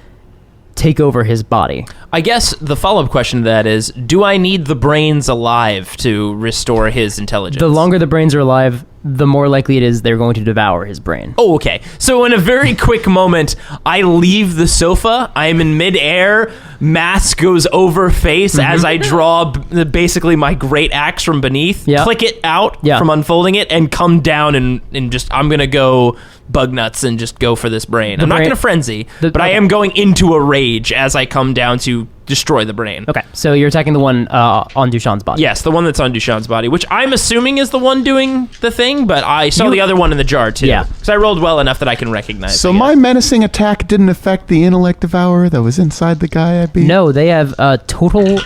[SPEAKER 5] take over his body.
[SPEAKER 2] I guess the follow-up question to that is, do I need the brains alive to restore his intelligence?
[SPEAKER 5] The longer the brains are alive, the more likely it is they're going to devour his brain.
[SPEAKER 2] Oh, okay. So in a very quick moment, I leave the sofa. I am in midair. Mask goes over face as I draw basically my great axe from beneath.
[SPEAKER 5] Yeah.
[SPEAKER 2] Click it out
[SPEAKER 5] Yeah.
[SPEAKER 2] from unfolding it and come down and just, I'm going to go bug nuts and just go for this brain. I'm not
[SPEAKER 5] brain-
[SPEAKER 2] going to frenzy,
[SPEAKER 5] the-
[SPEAKER 2] but I
[SPEAKER 5] okay.
[SPEAKER 2] am going into a rage as I come down to destroy the brain.
[SPEAKER 5] Okay, so you're attacking the one on Dushan's body.
[SPEAKER 2] Yes, the one that's on Dushan's body, which I'm assuming is the one doing the thing, but I saw the other one in the jar too.
[SPEAKER 5] Yeah.
[SPEAKER 2] Because I rolled well enough that I can recognize
[SPEAKER 6] So
[SPEAKER 2] I guess.
[SPEAKER 6] my menacing attack didn't affect the intellect devourer that was inside the guy I beat?
[SPEAKER 5] No, they have total.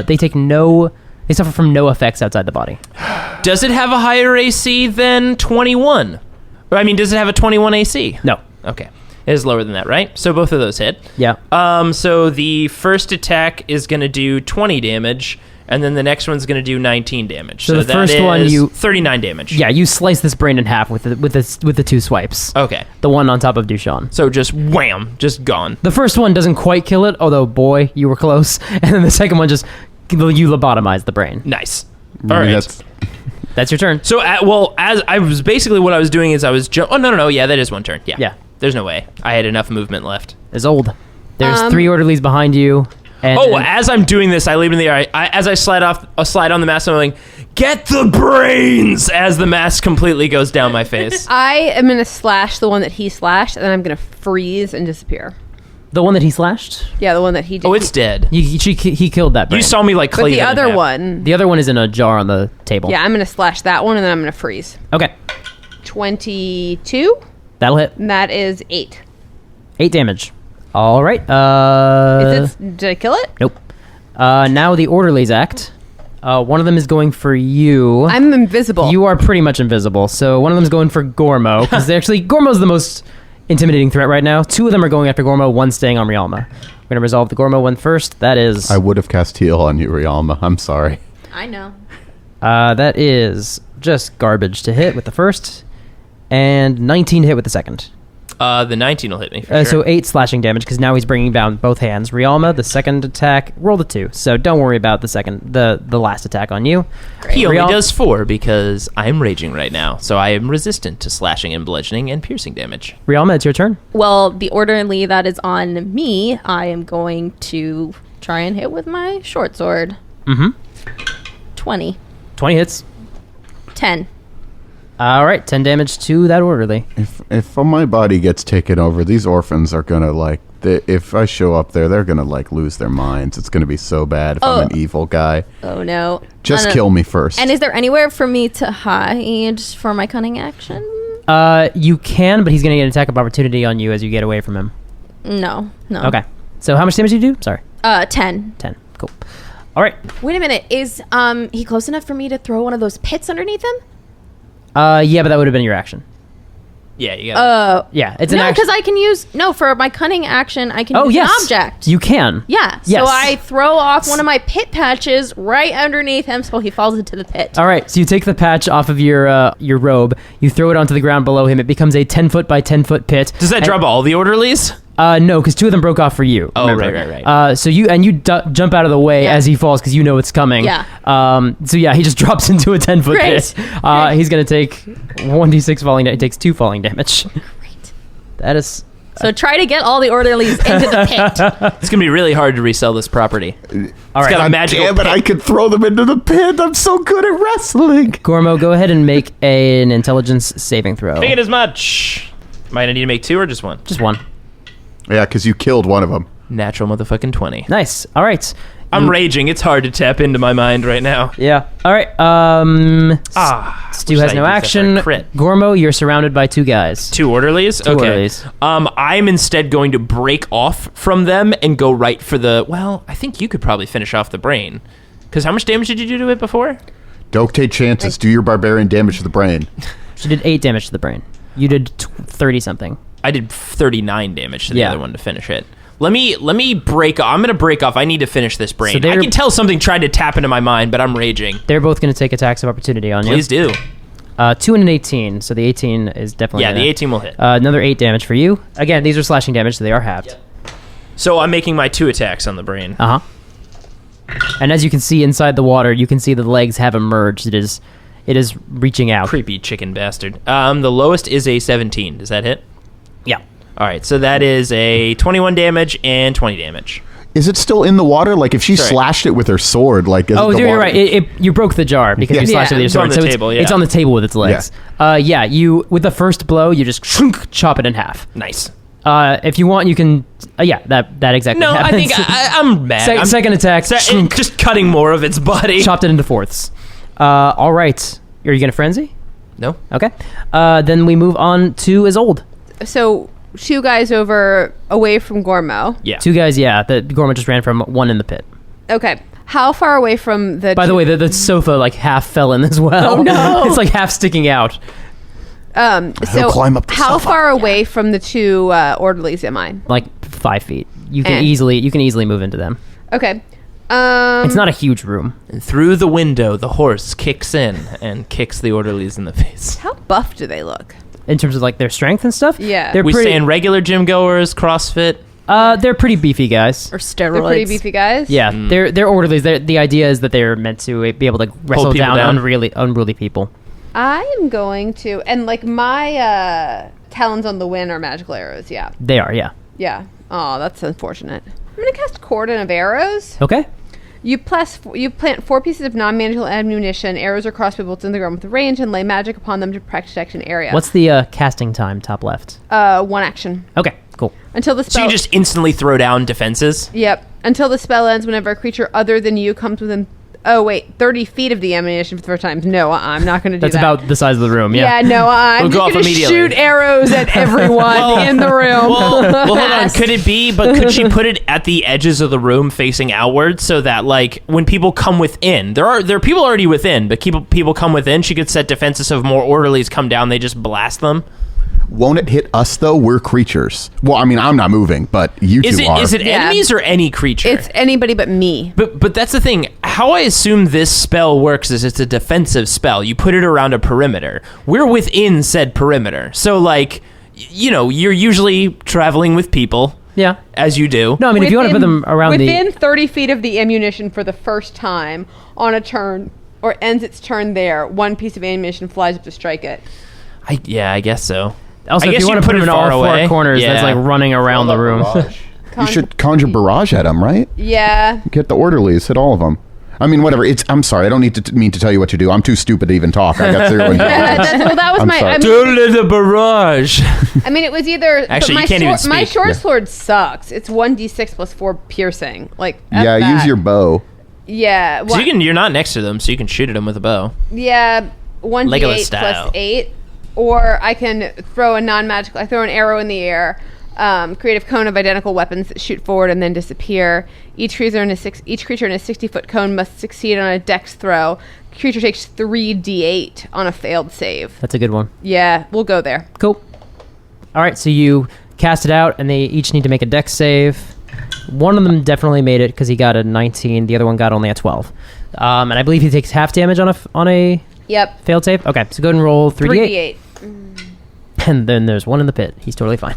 [SPEAKER 5] They take no. They suffer from no effects outside the body.
[SPEAKER 2] Does it have a higher AC than 21? Or, I mean, does it have a 21 AC?
[SPEAKER 5] No.
[SPEAKER 2] Okay. It is lower than that, right? So both of those hit.
[SPEAKER 5] Yeah.
[SPEAKER 2] So the first attack is going to do 20 damage, and then the next one's going to do 19 damage.
[SPEAKER 5] So the
[SPEAKER 2] that
[SPEAKER 5] first one
[SPEAKER 2] is
[SPEAKER 5] you-
[SPEAKER 2] 39 damage.
[SPEAKER 5] Yeah, you slice this brain in half with the 2 swipes.
[SPEAKER 2] Okay.
[SPEAKER 5] The one on top of Dushan.
[SPEAKER 2] So just wham, just gone.
[SPEAKER 5] The first one doesn't quite kill it, although boy, you were close. And then the second one just you lobotomize the brain.
[SPEAKER 2] Nice.
[SPEAKER 6] Maybe
[SPEAKER 2] All right.
[SPEAKER 6] that's
[SPEAKER 5] That's your turn.
[SPEAKER 2] So, as I was basically what I was doing is I was oh no, yeah, that is one turn. Yeah.
[SPEAKER 5] Yeah.
[SPEAKER 2] There's no way I had enough movement left.
[SPEAKER 5] Is old. There's 3 orderlies behind you. And,
[SPEAKER 2] Oh, as I'm doing this, I leave in the air. As I slide on the mask, I'm going, get the brains! As the mask completely goes down my face.
[SPEAKER 7] I am going to slash the one that he slashed, and then I'm going to freeze and disappear.
[SPEAKER 5] the one that he slashed.
[SPEAKER 7] Yeah, the one that he did.
[SPEAKER 2] Oh, it's dead.
[SPEAKER 5] He killed that brain.
[SPEAKER 2] You saw me like
[SPEAKER 7] But
[SPEAKER 2] cleave
[SPEAKER 7] the
[SPEAKER 2] it in
[SPEAKER 7] other
[SPEAKER 2] half.
[SPEAKER 7] one.
[SPEAKER 5] The other one is in a jar on the table.
[SPEAKER 7] Yeah, I'm going to slash that one, and then I'm going to freeze.
[SPEAKER 5] Okay.
[SPEAKER 7] 22.
[SPEAKER 5] That'll hit.
[SPEAKER 7] And that is 8.
[SPEAKER 5] 8 damage. All right.
[SPEAKER 7] Did I kill it?
[SPEAKER 5] Nope. Now the orderlies act. One of them is going for you.
[SPEAKER 7] I'm invisible.
[SPEAKER 5] You are pretty much invisible. So one of them is going for Gormo because Gormo's the most intimidating threat right now. 2 of them are going after Gormo. One staying on Rialma. We're gonna resolve the Gormo one first. That is.
[SPEAKER 6] I would have cast heal on you, Rialma. I'm sorry.
[SPEAKER 4] I know.
[SPEAKER 5] That is just garbage to hit with the first, and 19 to hit with the second.
[SPEAKER 2] The 19 will hit me for sure.
[SPEAKER 5] So 8 slashing damage because now he's bringing down both hands. Rialma, the second attack, rolled a 2. So don't worry about the last attack on you.
[SPEAKER 2] He only
[SPEAKER 5] Rial-
[SPEAKER 2] does 4 because I'm raging right now, so I am resistant to slashing and bludgeoning and piercing damage.
[SPEAKER 5] Rialma, it's your turn.
[SPEAKER 4] Well, the orderly that is on me, I am going to try and hit with my short sword.
[SPEAKER 5] Mm-hmm.
[SPEAKER 4] 20.
[SPEAKER 5] 20 hits.
[SPEAKER 4] 10.
[SPEAKER 5] All right, 10 damage to that orderly.
[SPEAKER 6] If my body gets taken over, these orphans are gonna if I show up there, they're gonna lose their minds. It's gonna be so bad if I'm an evil guy.
[SPEAKER 4] Oh no!
[SPEAKER 6] Just kill me first.
[SPEAKER 4] And is there anywhere for me to hide for my cunning action?
[SPEAKER 5] You can, but he's gonna get an attack of opportunity on you as you get away from him.
[SPEAKER 4] No.
[SPEAKER 5] Okay. So how much damage did you do? Sorry.
[SPEAKER 4] 10.
[SPEAKER 5] 10. Cool. All right.
[SPEAKER 4] Wait a minute. Is he close enough for me to throw one of those pits underneath him?
[SPEAKER 5] Yeah, but that would have been your action.
[SPEAKER 2] Yeah, you got
[SPEAKER 5] Yeah, it's an
[SPEAKER 4] no,
[SPEAKER 5] action.
[SPEAKER 4] because I can use for my cunning action. I can use
[SPEAKER 5] yes.
[SPEAKER 4] an object.
[SPEAKER 5] You can.
[SPEAKER 4] Yeah.
[SPEAKER 5] Yes.
[SPEAKER 4] So I throw off one of my pit patches right underneath him, so he falls into the pit.
[SPEAKER 5] All right. So you take the patch off of your robe. You throw it onto the ground below him. It becomes a 10-foot by 10-foot pit.
[SPEAKER 2] Does that drop all the orderlies?
[SPEAKER 5] No, because 2 of them broke off for you.
[SPEAKER 2] Oh,
[SPEAKER 5] remember?
[SPEAKER 2] right.
[SPEAKER 5] So you jump out of the way as he falls because you know it's coming.
[SPEAKER 4] Yeah.
[SPEAKER 5] So yeah, he just drops into a 10-foot
[SPEAKER 4] Great.
[SPEAKER 5] pit. He's gonna take 1d6 falling. He takes 2 falling damage.
[SPEAKER 4] Great.
[SPEAKER 5] That is.
[SPEAKER 4] So try to get all the orderlies into the pit.
[SPEAKER 2] It's gonna be really hard to resell this property.
[SPEAKER 5] All right.
[SPEAKER 2] Got a magical
[SPEAKER 6] Damn it,
[SPEAKER 2] pit.
[SPEAKER 6] I could throw them into the pit. I'm so good at wrestling.
[SPEAKER 5] Gormo, go ahead and make an intelligence saving throw.
[SPEAKER 2] Make it as much. Might I need to make 2 or just 1?
[SPEAKER 5] Just 1.
[SPEAKER 6] Yeah, because you killed one of them.
[SPEAKER 2] Natural motherfucking 20.
[SPEAKER 5] Nice. All right.
[SPEAKER 2] I'm raging. It's hard to tap into my mind right now.
[SPEAKER 5] Yeah. All right. Stu
[SPEAKER 2] wish
[SPEAKER 5] has
[SPEAKER 2] I
[SPEAKER 5] no
[SPEAKER 2] used that for a
[SPEAKER 5] action.
[SPEAKER 2] crit.
[SPEAKER 5] Gormo, you're surrounded by 2 guys.
[SPEAKER 2] 2 orderlies?
[SPEAKER 5] Two
[SPEAKER 2] okay.
[SPEAKER 5] orderlies.
[SPEAKER 2] I'm instead going to break off from them and go right for I think you could probably finish off the brain. Because how much damage did you do to it before?
[SPEAKER 6] Don't take chances. Do your barbarian damage to the brain.
[SPEAKER 5] She did 8 damage to the brain. You did 30 something.
[SPEAKER 2] I did 39 damage to the
[SPEAKER 5] Yeah.
[SPEAKER 2] other one to finish it. Let me break off. I'm going to break off. I need to finish this brain.
[SPEAKER 5] So
[SPEAKER 2] I can tell something tried to tap into my mind, but I'm raging.
[SPEAKER 5] They're both going to take attacks of opportunity on you.
[SPEAKER 2] Please do.
[SPEAKER 5] 2 and an 18. So the 18 is definitely.
[SPEAKER 2] Yeah,
[SPEAKER 5] gonna,
[SPEAKER 2] the 18 will hit.
[SPEAKER 5] Another 8 damage for you. Again, these are slashing damage, so they are halved.
[SPEAKER 2] So I'm making my 2 attacks on the brain.
[SPEAKER 5] Uh huh. And as you can see inside the water, you can see the legs have emerged. It is reaching out.
[SPEAKER 2] Creepy chicken bastard. The lowest is a 17. Does that hit?
[SPEAKER 5] Yeah.
[SPEAKER 2] All right, so that is a 21 damage and 20 damage.
[SPEAKER 6] Is it still in the water? Like if she
[SPEAKER 2] Sorry.
[SPEAKER 6] slashed it with her sword, like is
[SPEAKER 5] Oh,
[SPEAKER 6] it the
[SPEAKER 5] you're
[SPEAKER 6] water?
[SPEAKER 5] right. You broke the jar because
[SPEAKER 6] Yeah.
[SPEAKER 5] you slashed it with your
[SPEAKER 2] It's on
[SPEAKER 5] sword.
[SPEAKER 2] the
[SPEAKER 5] So
[SPEAKER 2] table,
[SPEAKER 5] it's
[SPEAKER 2] yeah.
[SPEAKER 5] on the table with its legs. Yeah. You with the first blow, you just chop it in half.
[SPEAKER 2] Nice.
[SPEAKER 5] If you want, you can. That exactly.
[SPEAKER 2] No, I
[SPEAKER 5] happens.
[SPEAKER 2] think I'm mad. I'm
[SPEAKER 5] Second attack.
[SPEAKER 2] just cutting more of its body.
[SPEAKER 5] Chopped it into fourths. All right. Are you gonna frenzy?
[SPEAKER 2] No.
[SPEAKER 5] Okay. Then we move on to Ysolde.
[SPEAKER 7] So 2 guys away from Gormo.
[SPEAKER 2] Yeah.
[SPEAKER 5] 2 guys. Yeah. The Gormo just ran from 1 in the pit.
[SPEAKER 7] Okay. How far away from the?
[SPEAKER 5] By the way, the sofa like half fell in as well.
[SPEAKER 7] Oh, no.
[SPEAKER 5] It's like half sticking out.
[SPEAKER 7] So
[SPEAKER 6] climb up the
[SPEAKER 7] how
[SPEAKER 6] sofa.
[SPEAKER 7] far away from the 2 orderlies am I?
[SPEAKER 5] Like 5 feet. You can
[SPEAKER 7] Eh.
[SPEAKER 5] easily move into them.
[SPEAKER 7] Okay.
[SPEAKER 5] It's not a huge room.
[SPEAKER 2] And through the window, the horse kicks in and kicks the orderlies in the face.
[SPEAKER 7] How buff do they look?
[SPEAKER 5] In terms of like their strength and stuff.
[SPEAKER 7] Yeah.
[SPEAKER 5] They're
[SPEAKER 2] We
[SPEAKER 5] pretty.
[SPEAKER 2] saying regular gym goers, CrossFit.
[SPEAKER 5] They're pretty beefy guys.
[SPEAKER 4] Or steroids.
[SPEAKER 7] They're pretty beefy guys.
[SPEAKER 5] Yeah, they're orderlies. The idea is that they're meant to be able to wrestle
[SPEAKER 2] people
[SPEAKER 5] down,
[SPEAKER 2] down.
[SPEAKER 5] unruly people.
[SPEAKER 7] I am going to, and like my talons on the wind are magical arrows. Yeah.
[SPEAKER 5] They are, yeah.
[SPEAKER 7] Yeah. Oh, that's unfortunate. I'm gonna cast cordon of arrows.
[SPEAKER 5] Okay.
[SPEAKER 7] You plant 4 pieces of non-magical ammunition, arrows or crossbow bolts in the ground with range, and lay magic upon them to protect an area.
[SPEAKER 5] What's the casting time? Top left.
[SPEAKER 7] 1 action
[SPEAKER 5] Okay, cool.
[SPEAKER 7] until the
[SPEAKER 2] So
[SPEAKER 7] spell.
[SPEAKER 2] you just instantly throw down defenses?
[SPEAKER 7] Yep. Until the spell ends, whenever a creature other than you comes within 30 feet of the ammunition for the first time. No, I'm not going to do
[SPEAKER 5] That's
[SPEAKER 7] that.
[SPEAKER 5] about the size of the room.
[SPEAKER 7] Yeah,
[SPEAKER 5] Yeah.
[SPEAKER 7] no, I'm
[SPEAKER 2] We'll go
[SPEAKER 7] just
[SPEAKER 2] off
[SPEAKER 7] going to
[SPEAKER 2] immediately.
[SPEAKER 7] shoot arrows at everyone in the room.
[SPEAKER 2] Well, hold on. Could it be? But could she put it at the edges of the room, facing outward, so that like when people come within, there are people already within, but people come within. She could set defenses so if more orderlies come down, they just blast them.
[SPEAKER 6] Won't it hit us though? We're creatures. Well, I mean, I'm not moving, but you two are.
[SPEAKER 2] Is it
[SPEAKER 7] Yeah.
[SPEAKER 2] enemies or any creature?
[SPEAKER 7] It's anybody but me.
[SPEAKER 2] But that's the thing. How I assume this spell works is it's a defensive spell. You put it around a perimeter. We're within said perimeter. So, like, you're usually traveling with people,
[SPEAKER 5] Yeah.
[SPEAKER 2] as you do.
[SPEAKER 5] No, I mean, if you want to put them around
[SPEAKER 7] within 30 feet of the ammunition for the first time on a turn, or ends its turn there, 1 piece of ammunition flies up to strike it.
[SPEAKER 2] I guess so.
[SPEAKER 5] Also,
[SPEAKER 2] I
[SPEAKER 5] if
[SPEAKER 2] guess
[SPEAKER 5] you want to put them in all 4 corners, that's like running around the room.
[SPEAKER 6] You should conjure barrage at them, right?
[SPEAKER 7] Yeah.
[SPEAKER 6] Get the orderlies, hit all of them. I mean, whatever. I'm sorry. I don't mean to tell you what to do. I'm too stupid to even talk. I got through. And
[SPEAKER 7] that was my.
[SPEAKER 6] sorry.
[SPEAKER 2] Don't let the barrage.
[SPEAKER 7] I mean, it was either.
[SPEAKER 2] Actually,
[SPEAKER 7] but
[SPEAKER 2] you can't even speak.
[SPEAKER 7] My short sword sucks. It's 1d6 plus 4 piercing. Like F
[SPEAKER 6] yeah,
[SPEAKER 7] that.
[SPEAKER 6] use your bow.
[SPEAKER 7] Yeah.
[SPEAKER 2] So you're not next to them, so you can shoot at them with a bow.
[SPEAKER 7] Yeah, 1d8
[SPEAKER 2] Legolas style.
[SPEAKER 7] plus 8, or I can throw a non-magical. I throw an arrow in the air. Create a cone of identical weapons that shoot forward and then disappear. Each creature in a 60-foot cone must succeed on a dex throw. Creature takes 3d8 on a failed save.
[SPEAKER 5] That's a good one.
[SPEAKER 7] Yeah, we'll go there.
[SPEAKER 5] Cool. All right, so you cast it out, and they each need to make a dex save. One of them definitely made it because he got a 19. The other one got only a 12. And I believe he takes half damage on a
[SPEAKER 7] Yep.
[SPEAKER 5] failed save. Okay, so go ahead and roll 3d8.
[SPEAKER 7] 3d8.
[SPEAKER 5] And then there's one in the pit. He's totally fine.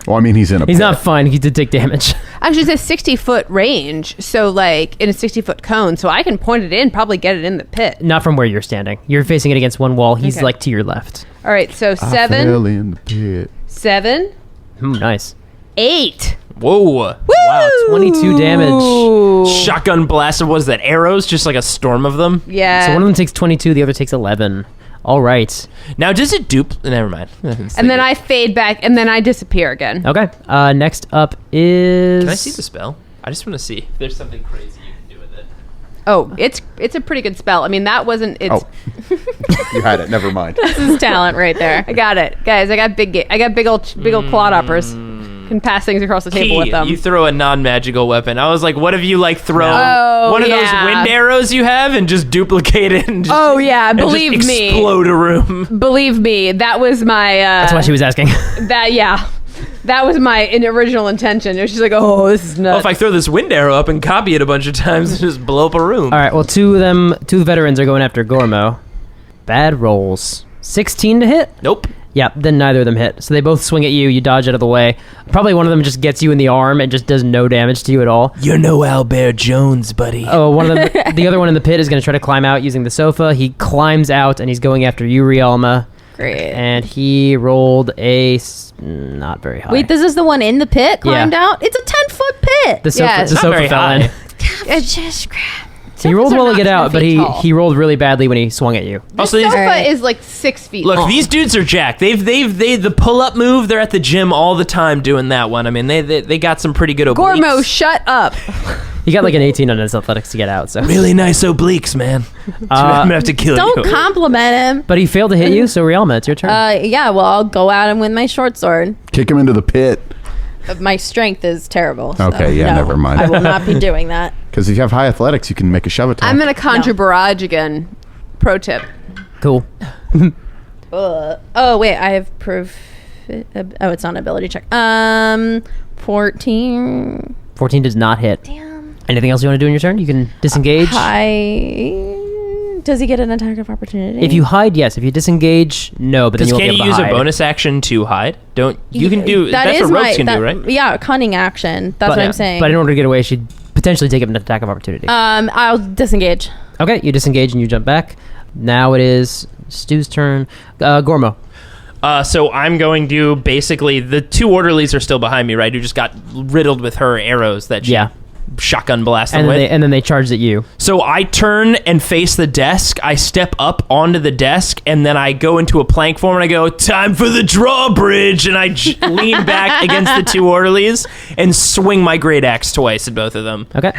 [SPEAKER 6] Well, I mean, he's in a
[SPEAKER 5] He's
[SPEAKER 6] pit.
[SPEAKER 5] not fine. He did take damage.
[SPEAKER 7] Actually, it's a 60-foot range, so like in a 60-foot cone, so I can point it in, probably get it in the pit.
[SPEAKER 5] Not from where you're standing. You're facing it against one wall. He's
[SPEAKER 7] Okay.
[SPEAKER 5] like to your left.
[SPEAKER 7] All right, so
[SPEAKER 6] I fell
[SPEAKER 7] 7,
[SPEAKER 6] in the pit.
[SPEAKER 7] 7,
[SPEAKER 5] Nice.
[SPEAKER 7] 8.
[SPEAKER 2] Whoa.
[SPEAKER 5] Wow, 22 damage.
[SPEAKER 2] Shotgun blasted. Was that arrows? Just like a storm of them?
[SPEAKER 7] Yeah.
[SPEAKER 5] So one of them takes 22, the other takes 11. All right.
[SPEAKER 2] Now, does it dupe? Never mind.
[SPEAKER 7] And then I fade back, and then I disappear again.
[SPEAKER 5] Okay. Next up is...
[SPEAKER 2] Can I see the spell? I just want to see if there's something crazy you can do with it.
[SPEAKER 7] Oh, it's a pretty good spell. I mean, that wasn't. It's.
[SPEAKER 6] Oh, you had it. Never mind.
[SPEAKER 4] This is talent right there.
[SPEAKER 7] I got it, guys. I got big old clodhoppers. Can pass things across the table with them.
[SPEAKER 2] You throw a non-magical weapon. I was like, what if you like throw
[SPEAKER 7] Oh,
[SPEAKER 2] one of those
[SPEAKER 7] yeah.
[SPEAKER 2] wind arrows you have and just duplicate it? And just,
[SPEAKER 7] Oh, yeah,
[SPEAKER 2] and just
[SPEAKER 7] believe me.
[SPEAKER 2] explode a room.
[SPEAKER 7] Believe me, that was my.
[SPEAKER 5] That's why she was asking.
[SPEAKER 7] That was my original intention. It was just like, oh, this is nuts.
[SPEAKER 2] Well, if I throw this wind arrow up and copy it a bunch of times and just blow up a room.
[SPEAKER 5] All right, well, two veterans are going after Gormo. Bad rolls. 16 to hit?
[SPEAKER 2] Nope.
[SPEAKER 5] Yeah, then neither of them hit. So they both swing at you. You dodge out of the way. Probably one of them just gets you in the arm and just does no damage to you at all.
[SPEAKER 2] You're no Albert Jones, buddy.
[SPEAKER 5] Oh, one of them, the other one in the pit is going to try to climb out using the sofa. He climbs out and he's going after you, Rialma.
[SPEAKER 4] Great.
[SPEAKER 5] And he rolled not very high.
[SPEAKER 4] Wait, this is the one in the pit climbed out? It's a 10-foot pit.
[SPEAKER 5] The sofa,
[SPEAKER 7] Yeah,
[SPEAKER 5] the
[SPEAKER 7] it's
[SPEAKER 2] not
[SPEAKER 5] sofa
[SPEAKER 2] very
[SPEAKER 5] fell
[SPEAKER 2] high.
[SPEAKER 5] in.
[SPEAKER 4] It's just crap.
[SPEAKER 5] He rolled
[SPEAKER 7] Sofas are
[SPEAKER 5] well to
[SPEAKER 7] not
[SPEAKER 5] get
[SPEAKER 7] 10
[SPEAKER 5] out, but
[SPEAKER 7] feet tall.
[SPEAKER 5] he rolled really badly when he swung at you.
[SPEAKER 2] Also,
[SPEAKER 7] The
[SPEAKER 2] these,
[SPEAKER 7] sofa
[SPEAKER 4] Alright.
[SPEAKER 7] is like 6 feet
[SPEAKER 2] look,
[SPEAKER 7] long.
[SPEAKER 2] these dudes are jacked. They the pull-up move. They're at the gym all the time doing that one. I mean, they got some pretty good obliques.
[SPEAKER 7] Gormo, shut up.
[SPEAKER 5] He got like an 18 on his athletics to get out. So,
[SPEAKER 2] Really nice obliques, man. I'm gonna have to kill
[SPEAKER 4] Don't
[SPEAKER 2] you.
[SPEAKER 4] compliment him.
[SPEAKER 5] but he failed to hit you. So Rialma, it's your turn.
[SPEAKER 4] Yeah, well, I'll go at him with my short sword.
[SPEAKER 6] Kick him into the pit.
[SPEAKER 4] My strength is terrible. so
[SPEAKER 6] Okay, yeah,
[SPEAKER 4] no,
[SPEAKER 6] never mind.
[SPEAKER 4] I will not be doing that.
[SPEAKER 6] Because if you have high athletics, you can make a shove attack.
[SPEAKER 7] I'm going to conjure barrage again. Pro tip.
[SPEAKER 5] Cool.
[SPEAKER 4] Oh, wait, I have proof. Oh, it's not an ability check. 14.
[SPEAKER 5] 14 does not hit.
[SPEAKER 4] Damn.
[SPEAKER 5] Anything else you want to do in your turn? You can disengage.
[SPEAKER 4] Does he get an attack of opportunity?
[SPEAKER 5] If you hide, yes. If you disengage, no. But then
[SPEAKER 2] Because
[SPEAKER 5] you won't
[SPEAKER 2] can't
[SPEAKER 5] be
[SPEAKER 2] you
[SPEAKER 5] able
[SPEAKER 2] use
[SPEAKER 5] to
[SPEAKER 2] a
[SPEAKER 5] hide.
[SPEAKER 2] bonus action to hide? Don't you can do that's
[SPEAKER 4] is
[SPEAKER 2] what ropes can do, right?
[SPEAKER 4] Yeah, cunning action. That's what I'm saying.
[SPEAKER 5] But in order to get away, she'd potentially take an attack of opportunity.
[SPEAKER 4] I'll disengage.
[SPEAKER 5] Okay, you disengage and you jump back. Now it is Stu's turn. Gormo.
[SPEAKER 2] So I'm going to basically the two orderlies are still behind me, right? Who just got riddled with her arrows that she shotgun blasted
[SPEAKER 5] And
[SPEAKER 2] with.
[SPEAKER 5] then they charged at you.
[SPEAKER 2] So I turn and face the desk. I step up onto the desk, and then I go into a plank form, and I go, "Time for the drawbridge!" And I lean back against the two orderlies and swing my great axe twice at both of them.
[SPEAKER 5] Okay.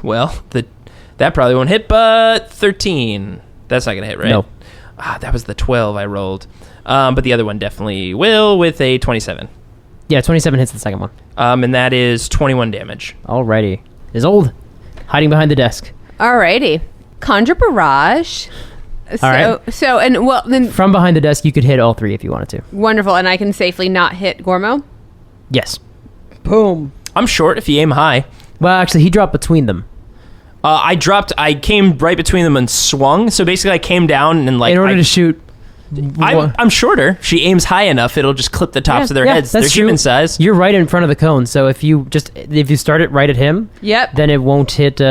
[SPEAKER 2] Well, that probably won't hit, but 13. That's not going to hit, right?
[SPEAKER 5] No.
[SPEAKER 2] That was the 12 I rolled. But the other one definitely will with a 27.
[SPEAKER 5] Yeah, 27 hits the second one.
[SPEAKER 2] And that is 21 damage.
[SPEAKER 5] Alrighty. Isolde, hiding behind the desk.
[SPEAKER 7] Alrighty. Conjure barrage.
[SPEAKER 5] Alright.
[SPEAKER 7] So, and well, then
[SPEAKER 5] From behind the desk, you could hit all three if you wanted to.
[SPEAKER 7] wonderful. And I can safely not hit Gormo.
[SPEAKER 5] Yes.
[SPEAKER 2] I'm short if you aim high.
[SPEAKER 5] Well, actually, he dropped between them.
[SPEAKER 2] I came right between them and swung. So basically I came down and
[SPEAKER 5] In order to shoot...
[SPEAKER 2] I'm shorter. She aims high enough, it'll just clip the tops of their heads. They're
[SPEAKER 5] that's true.
[SPEAKER 2] human size.
[SPEAKER 5] You're right in front of the cone, so if you start it right at him,
[SPEAKER 7] Yep.
[SPEAKER 5] then it won't hit hit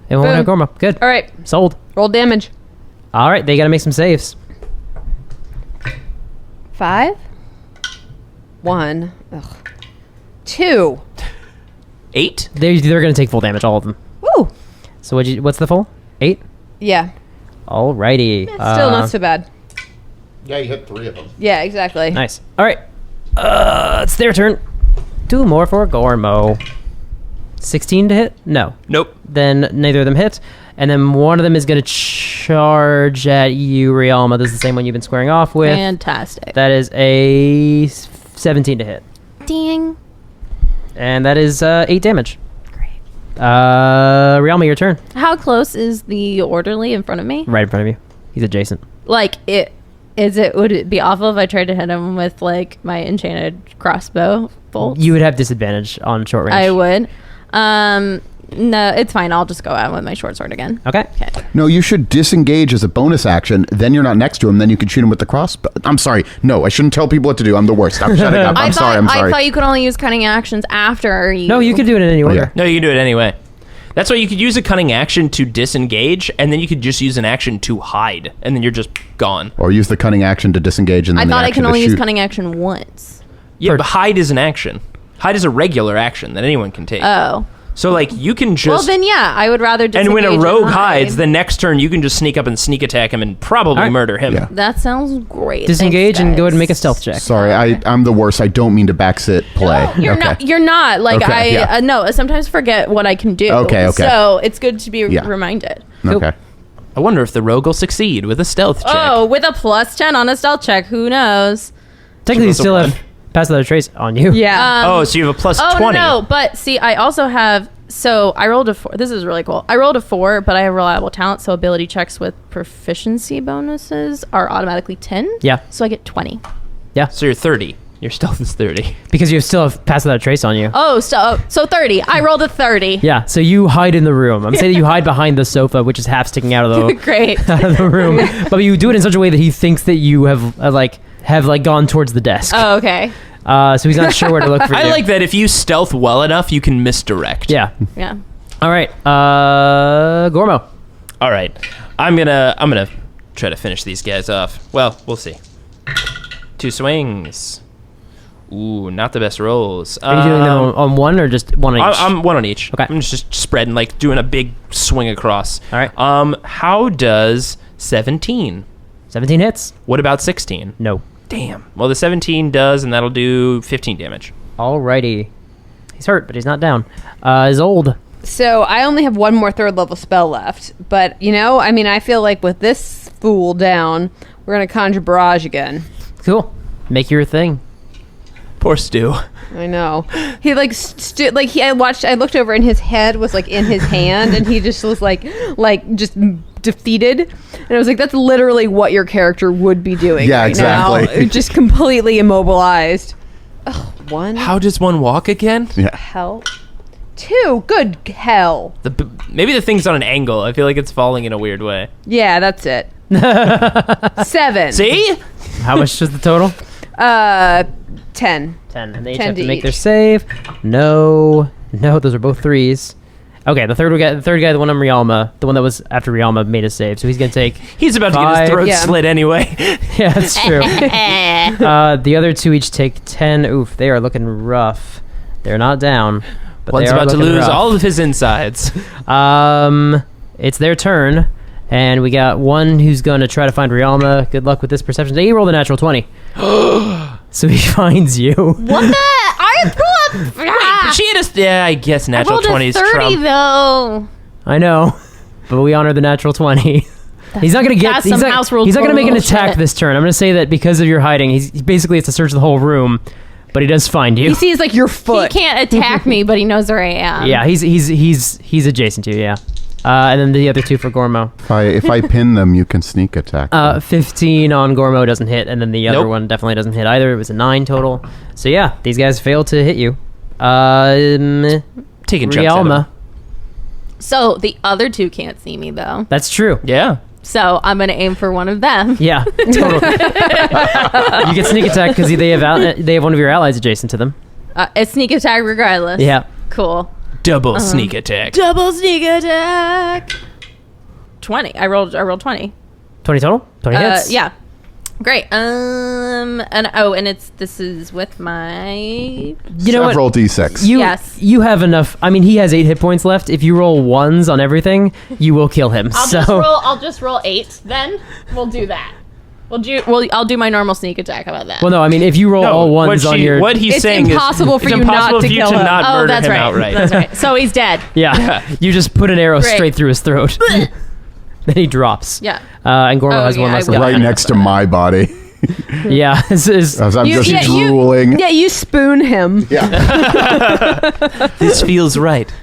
[SPEAKER 5] Gormo. Good.
[SPEAKER 7] All right.
[SPEAKER 5] Sold.
[SPEAKER 7] Roll damage.
[SPEAKER 5] All right, they got to make some saves.
[SPEAKER 7] 5. 1. 2.
[SPEAKER 2] 8.
[SPEAKER 5] They're going to take full damage, all of them.
[SPEAKER 7] Woo.
[SPEAKER 5] So what's the full? 8?
[SPEAKER 7] Yeah.
[SPEAKER 5] Alrighty.
[SPEAKER 7] Still not so bad.
[SPEAKER 6] Yeah, you hit 3 of them.
[SPEAKER 7] Yeah, exactly.
[SPEAKER 5] Nice. All right. It's their turn. 2 more for Gormo. 16 to hit? No.
[SPEAKER 2] Nope.
[SPEAKER 5] Then neither of them hit. And then one of them is going to charge at you, Rialma. This is the same one you've been squaring off with.
[SPEAKER 4] Fantastic.
[SPEAKER 5] That is a 17 to hit.
[SPEAKER 4] Ding.
[SPEAKER 5] And that is 8 damage.
[SPEAKER 4] Great.
[SPEAKER 5] Rialma, your turn.
[SPEAKER 4] How close is the orderly in front of me?
[SPEAKER 5] Right in front of you. He's adjacent.
[SPEAKER 4] Like, would it be awful if I tried to hit him with, like, my enchanted crossbow bolts?
[SPEAKER 5] You would have disadvantage on short range.
[SPEAKER 4] I would. No, it's fine. I'll just go out with my short sword again.
[SPEAKER 5] Okay.
[SPEAKER 6] No, you should disengage as a bonus action. Then you're not next to him. Then you can shoot him with the crossbow. I'm sorry. No, I shouldn't tell people what to do. I'm the worst. I'm shutting up. I'm sorry.
[SPEAKER 4] I thought you could only use cunning actions after you...
[SPEAKER 5] No, you could do it in any order.
[SPEAKER 6] yeah.
[SPEAKER 2] No, you can do it anyway. That's why you could use a cunning action to disengage, and then you could just use an action to hide, and then you're just gone.
[SPEAKER 6] Or use the cunning action to disengage and
[SPEAKER 4] I
[SPEAKER 6] then
[SPEAKER 4] thought
[SPEAKER 6] the
[SPEAKER 4] I
[SPEAKER 6] action
[SPEAKER 4] can only
[SPEAKER 6] to
[SPEAKER 4] use
[SPEAKER 6] shoot.
[SPEAKER 4] cunning action once.
[SPEAKER 2] Yeah, but hide is an action. Hide is a regular action that anyone can take.
[SPEAKER 4] Oh.
[SPEAKER 2] So, like, you can just...
[SPEAKER 4] Well, then, yeah, I would rather
[SPEAKER 2] and
[SPEAKER 4] disengage
[SPEAKER 2] when a rogue
[SPEAKER 4] hide.
[SPEAKER 2] hides, the next turn you can just sneak up and sneak attack him and probably
[SPEAKER 5] Alright.
[SPEAKER 2] murder him.
[SPEAKER 6] Yeah.
[SPEAKER 4] That sounds great.
[SPEAKER 5] Disengage
[SPEAKER 4] Thanks,
[SPEAKER 5] and go ahead and
[SPEAKER 4] guys.
[SPEAKER 5] make a stealth check.
[SPEAKER 6] Sorry, I'm the worst. I don't mean to backsit play.
[SPEAKER 4] You're
[SPEAKER 6] okay.
[SPEAKER 4] not. You're not. Like
[SPEAKER 6] Okay, yeah.
[SPEAKER 4] no. I sometimes forget what I can do.
[SPEAKER 6] Okay.
[SPEAKER 4] So it's good to be
[SPEAKER 6] Yeah.
[SPEAKER 4] reminded.
[SPEAKER 6] Okay.
[SPEAKER 2] I wonder if the rogue will succeed with a stealth check.
[SPEAKER 4] Oh, with a +10 on a stealth check. Who knows?
[SPEAKER 5] Technically, you
[SPEAKER 2] That's a
[SPEAKER 5] still
[SPEAKER 2] one.
[SPEAKER 5] have pass without a trace on you.
[SPEAKER 7] Yeah.
[SPEAKER 2] Oh, so you have a plus
[SPEAKER 4] Oh
[SPEAKER 2] 20.
[SPEAKER 4] no. But see, I also have. So I rolled a 4. This is really cool. I rolled a 4, but I have reliable talent. So ability checks with proficiency bonuses are automatically 10.
[SPEAKER 5] Yeah.
[SPEAKER 4] So I get 20.
[SPEAKER 2] So you're 30. Your stealth is 30.
[SPEAKER 5] Because you still have pass without a trace on you.
[SPEAKER 4] Oh, so 30. I rolled a 30.
[SPEAKER 5] Yeah, so you hide in the room. I'm saying that you hide behind the sofa, which is half sticking out of the
[SPEAKER 4] Great.
[SPEAKER 5] out of the room. But you do it in such a way that he thinks that you have gone towards the desk.
[SPEAKER 4] Oh, okay.
[SPEAKER 5] So he's not sure where to look for you.
[SPEAKER 2] I like that if you stealth well enough, you can misdirect.
[SPEAKER 5] Yeah.
[SPEAKER 4] Yeah.
[SPEAKER 5] All right. Gormo.
[SPEAKER 2] All right. I'm gonna try to finish these guys off. Well, we'll see. 2 swings. Ooh, not the best rolls.
[SPEAKER 5] Are you doing them on one or just one on each?
[SPEAKER 2] I'm one on each.
[SPEAKER 5] Okay.
[SPEAKER 2] I'm just spreading, like doing a big swing across.
[SPEAKER 5] All right.
[SPEAKER 2] How does 17?
[SPEAKER 5] 17 hits?
[SPEAKER 2] What about 16?
[SPEAKER 5] No.
[SPEAKER 2] Damn. Well, the 17 does, and that'll do 15 damage.
[SPEAKER 5] Alrighty. He's hurt, but he's not down. Ysolde.
[SPEAKER 7] So I only have one more 3rd level spell left. But, I feel like with this fool down, we're going to conjure barrage again.
[SPEAKER 5] Cool. Make your thing.
[SPEAKER 2] Poor Stu.
[SPEAKER 7] I know. He I looked over and his head was like in his hand and he just was like just defeated. And I was like, that's literally what your character would be doing
[SPEAKER 6] Yeah,
[SPEAKER 7] right
[SPEAKER 6] exactly.
[SPEAKER 7] now. Just completely immobilized. Oh, 1.
[SPEAKER 2] How does one walk again?
[SPEAKER 6] Yeah.
[SPEAKER 7] Hell. 2. Good hell.
[SPEAKER 2] Maybe the thing's on an angle. I feel like it's falling in a weird way.
[SPEAKER 7] Yeah, that's it. 7.
[SPEAKER 2] See?
[SPEAKER 5] How much is the total?
[SPEAKER 7] 10.
[SPEAKER 5] 10. And they each
[SPEAKER 7] 10
[SPEAKER 5] have to
[SPEAKER 7] to
[SPEAKER 5] make their
[SPEAKER 7] each.
[SPEAKER 5] save. No, those are both 3s. Okay, the third guy, the one on Rialma, the one that was after Rialma made a save, so he's gonna take.
[SPEAKER 2] He's about to get
[SPEAKER 5] 5.
[SPEAKER 2] his throat
[SPEAKER 7] Yeah.
[SPEAKER 2] slit anyway.
[SPEAKER 5] Yeah, that's true. The other 2 each take 10. Oof, they are looking rough. They're not down, but
[SPEAKER 2] One's
[SPEAKER 5] they are
[SPEAKER 2] about to
[SPEAKER 5] looking
[SPEAKER 2] lose
[SPEAKER 5] rough.
[SPEAKER 2] all of his insides.
[SPEAKER 5] It's their turn, and we got one who's gonna try to find Rialma. Good luck with this perception. He rolled a natural 20. So he finds you.
[SPEAKER 4] What the? I rolled.
[SPEAKER 2] She had a... Yeah, I guess
[SPEAKER 4] I
[SPEAKER 2] natural
[SPEAKER 4] rolled
[SPEAKER 2] 20
[SPEAKER 4] a
[SPEAKER 2] is
[SPEAKER 4] 30
[SPEAKER 2] trump.
[SPEAKER 4] though.
[SPEAKER 5] I know, but we honor the natural 20. He's not gonna get.
[SPEAKER 4] That's
[SPEAKER 5] He's
[SPEAKER 4] some
[SPEAKER 5] not,
[SPEAKER 4] house rule
[SPEAKER 5] he's not gonna make an attack
[SPEAKER 4] bullshit.
[SPEAKER 5] this turn. I'm gonna say that because of your hiding, he basically has to search the whole room, but he does find you.
[SPEAKER 7] He sees like your foot.
[SPEAKER 4] He can't attack me, but he knows where I am.
[SPEAKER 5] Yeah, he's adjacent to you. Yeah, and then the other 2 for Gormo.
[SPEAKER 6] If I pin them, you can sneak attack.
[SPEAKER 5] 15 on Gormo doesn't hit, and then the other
[SPEAKER 2] Nope.
[SPEAKER 5] one definitely doesn't hit either. It was a 9 total. So yeah, these guys failed to hit you.
[SPEAKER 2] Taking jumps at him.
[SPEAKER 5] Rialma.
[SPEAKER 4] So the other 2 can't see me though.
[SPEAKER 5] That's true.
[SPEAKER 2] Yeah.
[SPEAKER 4] So I'm gonna aim for one of them.
[SPEAKER 5] Yeah, totally. You get sneak attack because they have one of your allies adjacent to them.
[SPEAKER 4] It's sneak attack regardless.
[SPEAKER 5] Yeah.
[SPEAKER 4] Cool.
[SPEAKER 2] Double sneak attack.
[SPEAKER 4] Double sneak attack. 20. I rolled 20.
[SPEAKER 5] 20 total? 20 hits?
[SPEAKER 4] Yeah. Great. And this is with my.
[SPEAKER 5] You know what?
[SPEAKER 6] Several D6.
[SPEAKER 4] Yes.
[SPEAKER 5] You have enough. I mean, he has 8 hit points left. If you roll 1s on everything, you will kill him.
[SPEAKER 4] I'll just roll 8. Then we'll do that. I'll do my normal sneak attack. How about that?
[SPEAKER 5] Well, no. I mean, if you roll all 1s on your.
[SPEAKER 2] What he's
[SPEAKER 7] It's
[SPEAKER 2] saying
[SPEAKER 7] impossible
[SPEAKER 2] is
[SPEAKER 7] for
[SPEAKER 2] it's
[SPEAKER 7] you
[SPEAKER 2] impossible
[SPEAKER 7] not to
[SPEAKER 2] for you
[SPEAKER 7] kill
[SPEAKER 2] to
[SPEAKER 7] him.
[SPEAKER 2] not
[SPEAKER 4] Oh,
[SPEAKER 2] murder
[SPEAKER 4] that's
[SPEAKER 2] him
[SPEAKER 4] right.
[SPEAKER 2] outright.
[SPEAKER 4] That's right. So he's dead.
[SPEAKER 5] Yeah. You just put an arrow
[SPEAKER 4] Great.
[SPEAKER 5] straight through his throat. Then he drops.
[SPEAKER 4] Yeah.
[SPEAKER 5] And Gormo has one
[SPEAKER 4] yeah,
[SPEAKER 5] less.
[SPEAKER 4] I will.
[SPEAKER 6] Right next to my body.
[SPEAKER 5] Yeah.
[SPEAKER 6] As I'm just drooling.
[SPEAKER 7] You spoon him.
[SPEAKER 2] This feels right.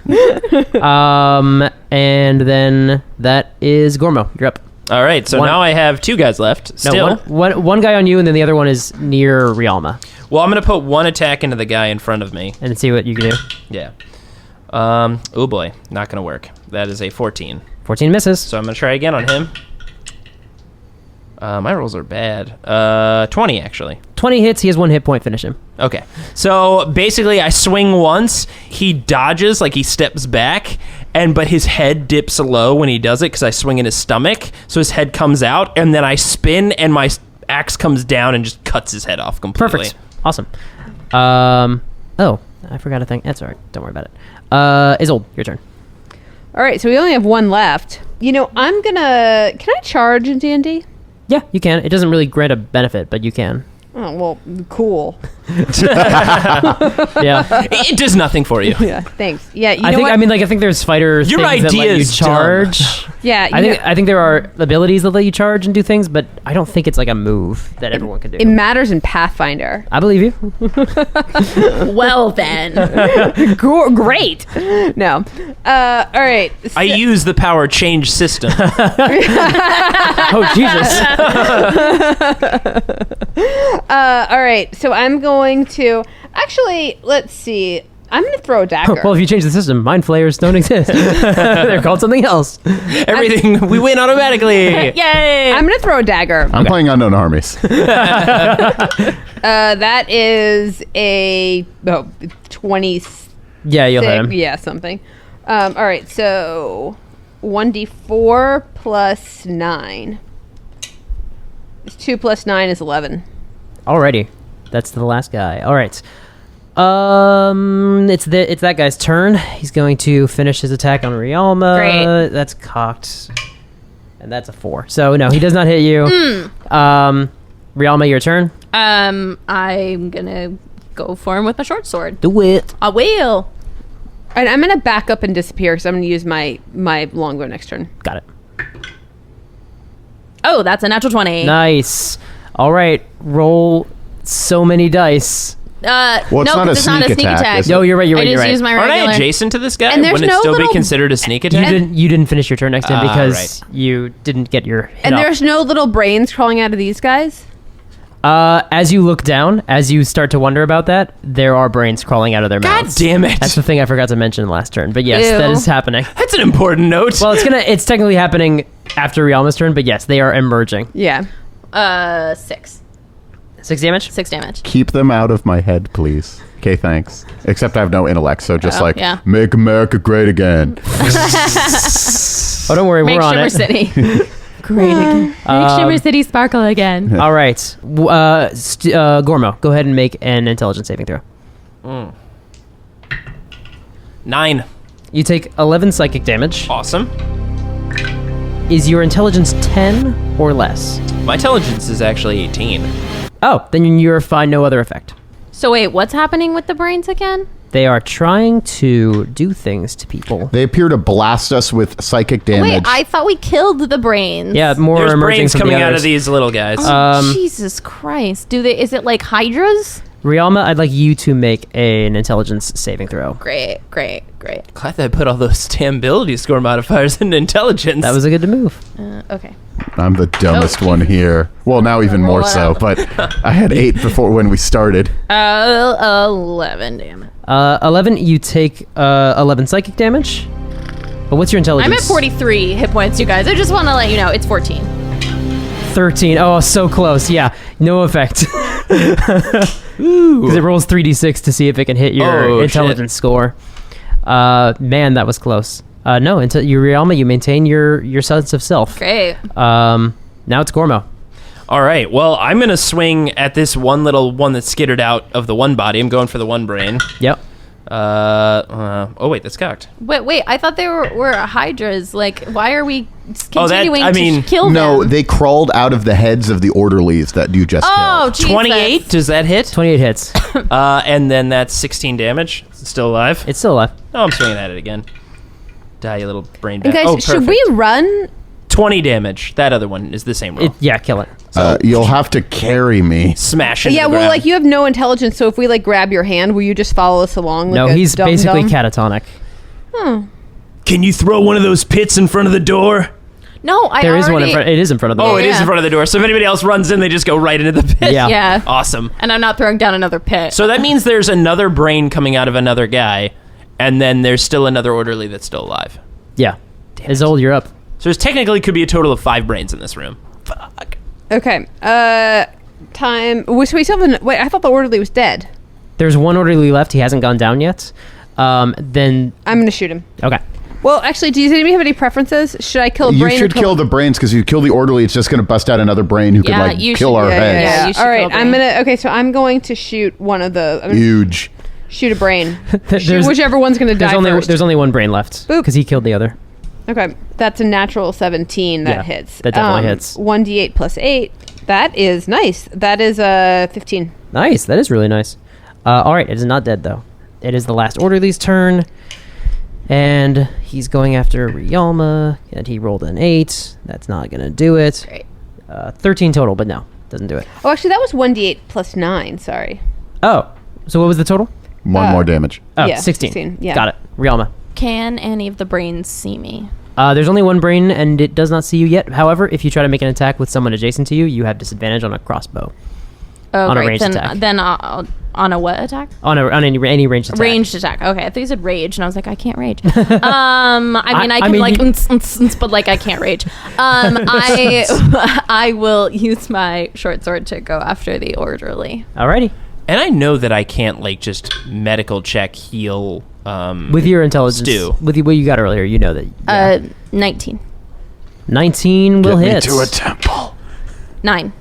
[SPEAKER 5] And then that is Gormo. You're up.
[SPEAKER 2] All right, so now I have 2 guys left. Still.
[SPEAKER 5] No, one guy on you, and then the other one is near Rialma.
[SPEAKER 2] Well, I'm going to put 1 attack into the guy in front of me.
[SPEAKER 5] And see what you can do.
[SPEAKER 2] Yeah. Oh boy, not going to work. That is a 14.
[SPEAKER 5] 14 misses.
[SPEAKER 2] So I'm going to try again on him. My rolls are bad. 20, actually.
[SPEAKER 5] 20 hits. He has 1 hit point. Finish him.
[SPEAKER 2] Okay. So basically, I swing once. He dodges, like he steps back, but his head dips low when he does it because I swing in his stomach. So his head comes out, and then I spin, and my axe comes down and just cuts his head off completely.
[SPEAKER 5] Perfect. Awesome. Oh, I forgot a thing. That's all right. Don't worry about it. Ysolde, your turn.
[SPEAKER 7] All right, so we only have 1 left. Can I charge in D&D?
[SPEAKER 5] Yeah, you can. It doesn't really grant a benefit, but you can.
[SPEAKER 7] Oh, well, cool.
[SPEAKER 5] Yeah.
[SPEAKER 2] It does nothing for you.
[SPEAKER 7] Yeah, thanks. Yeah,
[SPEAKER 5] I think there's fighter
[SPEAKER 2] Your
[SPEAKER 5] things that
[SPEAKER 2] idea
[SPEAKER 5] let you
[SPEAKER 2] is
[SPEAKER 5] charge.
[SPEAKER 7] Yeah,
[SPEAKER 5] I think there are abilities that let you charge and do things, but I don't think it's like a move that everyone can do.
[SPEAKER 7] it matters in Pathfinder.
[SPEAKER 5] I believe you.
[SPEAKER 4] Well then.
[SPEAKER 7] Great. No. All right.
[SPEAKER 2] I use the power change system.
[SPEAKER 5] Oh, Jesus.
[SPEAKER 7] All right. So I'm going to actually. Let's see. I'm going to throw a dagger.
[SPEAKER 5] Well, if you change the system, mind flayers don't exist. They're called something else.
[SPEAKER 2] Everything, we win automatically.
[SPEAKER 4] Yay!
[SPEAKER 7] I'm going to throw a dagger.
[SPEAKER 6] I'm playing Unknown Armies.
[SPEAKER 7] That is a 20.
[SPEAKER 5] Yeah, you'll hit him.
[SPEAKER 7] Yeah, something. All right. So 1d4 plus 9. 2 plus 9 is 11.
[SPEAKER 5] Alrighty. That's the last guy. All right. It's that guy's turn. He's going to finish his attack on Rialma.
[SPEAKER 4] Great.
[SPEAKER 5] That's cocked. And that's a 4. So no, he does not hit you. Rialma, your turn.
[SPEAKER 4] I'm gonna go for him with my short sword.
[SPEAKER 5] Do it.
[SPEAKER 4] I will.
[SPEAKER 7] And I'm going to back up and disappear because I'm going to use my longbow next turn.
[SPEAKER 5] Got it.
[SPEAKER 4] Oh, that's a natural 20.
[SPEAKER 5] Nice. All right. Roll so many dice.
[SPEAKER 6] Well, it's
[SPEAKER 4] no,
[SPEAKER 6] not a
[SPEAKER 4] 'cause it's not a
[SPEAKER 6] sneak
[SPEAKER 4] sneak
[SPEAKER 6] attack,
[SPEAKER 4] attack.
[SPEAKER 6] is it?
[SPEAKER 5] No, you're right. You're
[SPEAKER 4] I
[SPEAKER 5] right. You're
[SPEAKER 4] just
[SPEAKER 5] right.
[SPEAKER 4] use my
[SPEAKER 2] Aren't I
[SPEAKER 4] regular.
[SPEAKER 2] adjacent to this guy?
[SPEAKER 7] And there's
[SPEAKER 2] Wouldn't it
[SPEAKER 7] no
[SPEAKER 2] still be
[SPEAKER 7] little-
[SPEAKER 2] considered a sneak attack?
[SPEAKER 5] You didn't finish your turn next turn because
[SPEAKER 2] right.
[SPEAKER 5] you didn't get your hit
[SPEAKER 7] And
[SPEAKER 5] off.
[SPEAKER 7] there's no little brains crawling out of these guys?
[SPEAKER 5] As you look down, as you start to wonder about that, there are brains crawling out of their
[SPEAKER 2] God
[SPEAKER 5] mouths.
[SPEAKER 2] damn it.
[SPEAKER 5] That's the thing I forgot to mention last turn. But yes,
[SPEAKER 4] Ew.
[SPEAKER 5] that is happening.
[SPEAKER 2] That's an important note.
[SPEAKER 5] Well, it's technically happening after Rialma's turn, but yes, they are emerging.
[SPEAKER 7] Yeah.
[SPEAKER 4] 6.
[SPEAKER 5] 6 damage?
[SPEAKER 4] 6 damage.
[SPEAKER 6] Keep them out of my head, please. Okay, thanks. Except I have no intellect, so just
[SPEAKER 4] yeah.
[SPEAKER 6] make America great again.
[SPEAKER 5] Oh, don't worry,
[SPEAKER 4] Make
[SPEAKER 5] we're on
[SPEAKER 4] Shimmer
[SPEAKER 5] it.
[SPEAKER 4] City. Great again. Make Shimmer City sparkle again.
[SPEAKER 5] All right. Gormo, go ahead and make an intelligence saving throw.
[SPEAKER 2] 9.
[SPEAKER 5] You take 11 psychic damage.
[SPEAKER 2] Awesome.
[SPEAKER 5] Is your intelligence 10 or less?
[SPEAKER 2] My intelligence is actually 18.
[SPEAKER 5] Oh, then you're fine, no other effect.
[SPEAKER 4] So wait, what's happening with the brains again?
[SPEAKER 5] They are trying to do things to people.
[SPEAKER 6] They appear to blast us with psychic damage.
[SPEAKER 4] Wait, I thought we killed the brains.
[SPEAKER 5] Yeah, more
[SPEAKER 2] There's
[SPEAKER 5] emerging
[SPEAKER 2] brains
[SPEAKER 5] from
[SPEAKER 2] coming
[SPEAKER 5] the
[SPEAKER 2] out
[SPEAKER 5] others.
[SPEAKER 2] of these little guys.
[SPEAKER 4] Jesus Christ. Is it like hydras?
[SPEAKER 5] Rialma, I'd like you to make an intelligence saving throw.
[SPEAKER 4] Great.
[SPEAKER 2] Glad that I put all those damn ability score modifiers into intelligence.
[SPEAKER 5] That was a good move.
[SPEAKER 4] Okay.
[SPEAKER 6] I'm the dumbest one here. Well, now even more so, but I had 8 before when we started.
[SPEAKER 4] 11, damn it.
[SPEAKER 5] 11, you take 11 psychic damage. But what's your intelligence?
[SPEAKER 4] I'm at 43 hit points, you guys. I just want to let you know, it's 14.
[SPEAKER 5] 13. Oh, so close. Yeah, no effect. Because it rolls 3d6 to see if it can hit your intelligence score. Man, that was close. No, until you Rialma, you maintain your sense of self.
[SPEAKER 4] Great.
[SPEAKER 5] Now it's Gormo.
[SPEAKER 2] All right. Well, I'm going to swing at this one little one that's skittered out of the one body. I'm going for the one brain.
[SPEAKER 5] Yep.
[SPEAKER 2] Oh, wait, that's cocked.
[SPEAKER 4] Wait, I thought they were hydras. Like, why are we continuing to kill them?
[SPEAKER 6] No, they crawled out of the heads of the orderlies that you just killed.
[SPEAKER 4] Jesus.
[SPEAKER 2] 28? Does that hit?
[SPEAKER 5] 28 hits.
[SPEAKER 2] And then that's 16 damage. It's still alive?
[SPEAKER 5] It's still alive.
[SPEAKER 2] Oh, I'm swinging at it again. Die, you little brain bag.
[SPEAKER 7] Guys,
[SPEAKER 2] Oh,
[SPEAKER 7] should
[SPEAKER 2] perfect.
[SPEAKER 7] we run?
[SPEAKER 2] 20 damage. That other one is the same roll.
[SPEAKER 5] Yeah, kill it.
[SPEAKER 6] You'll have to carry me.
[SPEAKER 2] Smash into
[SPEAKER 7] Yeah,
[SPEAKER 2] the
[SPEAKER 7] well,
[SPEAKER 2] ground.
[SPEAKER 7] like you have no intelligence, so if we like grab your hand, will you just follow us along? Like
[SPEAKER 5] No,
[SPEAKER 7] a
[SPEAKER 5] he's
[SPEAKER 7] dum-dum?
[SPEAKER 5] basically catatonic.
[SPEAKER 2] Can you throw one of those pits in front of the door?
[SPEAKER 4] No, I
[SPEAKER 5] There is
[SPEAKER 4] already...
[SPEAKER 5] one in front. It is in front of the
[SPEAKER 2] Oh,
[SPEAKER 5] door.
[SPEAKER 2] it is in front of the door. So if anybody else runs in, they just go right into the pit.
[SPEAKER 5] Yeah.
[SPEAKER 4] Yeah.
[SPEAKER 2] Awesome.
[SPEAKER 4] And I'm not throwing down another pit.
[SPEAKER 2] So that means there's another brain coming out of another guy, and then there's still another orderly that's still alive.
[SPEAKER 5] Yeah. Ysolde, you're up.
[SPEAKER 2] So there's technically could be a total of 5 brains in this room. Fuck.
[SPEAKER 7] Okay. Time. So we still have wait, I thought the orderly was dead.
[SPEAKER 5] There's one orderly left. He hasn't gone down yet. Then
[SPEAKER 7] I'm gonna shoot him.
[SPEAKER 5] okay.
[SPEAKER 7] Well, actually, does anybody have any preferences? Should I kill a
[SPEAKER 6] You
[SPEAKER 7] brain?
[SPEAKER 6] should
[SPEAKER 7] or
[SPEAKER 6] kill the brains, because if you kill the orderly, it's just going to bust out another brain who could
[SPEAKER 4] Yeah,
[SPEAKER 6] like
[SPEAKER 4] you
[SPEAKER 6] kill
[SPEAKER 4] should-
[SPEAKER 6] our
[SPEAKER 7] Yeah,
[SPEAKER 6] heads.
[SPEAKER 7] yeah,
[SPEAKER 4] you should
[SPEAKER 7] All right,
[SPEAKER 4] kill a
[SPEAKER 7] I'm
[SPEAKER 4] brain.
[SPEAKER 7] gonna. Okay, so I'm going to shoot one of the. I'm gonna
[SPEAKER 6] Huge.
[SPEAKER 7] shoot a brain. Shoot
[SPEAKER 5] There's-
[SPEAKER 7] whichever one's gonna die first.
[SPEAKER 5] There's only one brain left
[SPEAKER 7] Boop.
[SPEAKER 5] because he killed the other.
[SPEAKER 7] Okay, that's a natural 17. That
[SPEAKER 5] Yeah,
[SPEAKER 7] hits.
[SPEAKER 5] that definitely hits.
[SPEAKER 7] 1d8 plus 8. That is nice. That is 15.
[SPEAKER 5] Nice. That is really nice. All right. It is not dead though. It is the last orderly's turn, and he's going after Rialma, and he rolled an 8. That's not gonna do it.
[SPEAKER 4] Great.
[SPEAKER 5] 13 total, but no, doesn't do it.
[SPEAKER 7] Oh, actually, that was 1d8 plus 9. Sorry.
[SPEAKER 5] Oh, so what was the total?
[SPEAKER 6] One more damage.
[SPEAKER 5] Oh,
[SPEAKER 7] Yeah,
[SPEAKER 5] 16.
[SPEAKER 7] 16, yeah.
[SPEAKER 5] Got it. Rialma.
[SPEAKER 4] Can any of the brains see me?
[SPEAKER 5] There's only one brain, and it does not see you yet. However, if you try to make an attack with someone adjacent to you, you have disadvantage on a crossbow.
[SPEAKER 4] Oh,
[SPEAKER 5] On a
[SPEAKER 4] great.
[SPEAKER 5] ranged attack.
[SPEAKER 4] Then I'll, on a what attack?
[SPEAKER 5] On any ranged attack.
[SPEAKER 4] Ranged attack. Okay, I thought you said rage, and I was like, I can't rage. I mean, I can
[SPEAKER 5] mean,
[SPEAKER 4] like,
[SPEAKER 5] you-
[SPEAKER 4] but like I can't rage. I will use my short sword to go after the orderly.
[SPEAKER 5] Alrighty.
[SPEAKER 2] And I know that I can't like just medical check heal.
[SPEAKER 5] With your intelligence,
[SPEAKER 2] Stu.
[SPEAKER 5] with what you got earlier, you know that. Yeah.
[SPEAKER 4] 19.
[SPEAKER 5] 19 will
[SPEAKER 6] Get me
[SPEAKER 5] hit.
[SPEAKER 6] to a temple.
[SPEAKER 4] 9.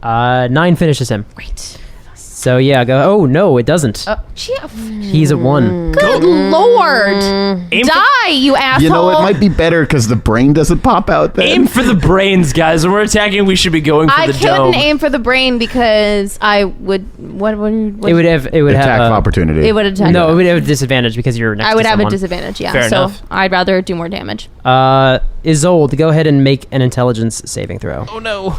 [SPEAKER 5] 9 finishes him.
[SPEAKER 4] Great.
[SPEAKER 5] So yeah, go. Oh no, it doesn't. He's at 1.
[SPEAKER 4] Good lord!
[SPEAKER 2] Aim for-
[SPEAKER 4] Die, you asshole!
[SPEAKER 6] You know, it might be better because the brain doesn't pop out then.
[SPEAKER 2] Aim for the brains, guys. When we're attacking, we should be going for
[SPEAKER 4] I
[SPEAKER 2] the
[SPEAKER 4] couldn't
[SPEAKER 2] dome.
[SPEAKER 4] aim for the brain because I would. What
[SPEAKER 5] It would have.
[SPEAKER 6] Attack of opportunity.
[SPEAKER 4] It would attack.
[SPEAKER 5] No, it would have a disadvantage because you're next
[SPEAKER 4] I would
[SPEAKER 5] to
[SPEAKER 4] have
[SPEAKER 5] someone.
[SPEAKER 4] a disadvantage. Yeah.
[SPEAKER 2] Fair
[SPEAKER 4] so
[SPEAKER 2] enough.
[SPEAKER 4] I'd rather do more damage.
[SPEAKER 5] Ysolde, go ahead and make an intelligence saving throw.
[SPEAKER 2] Oh no.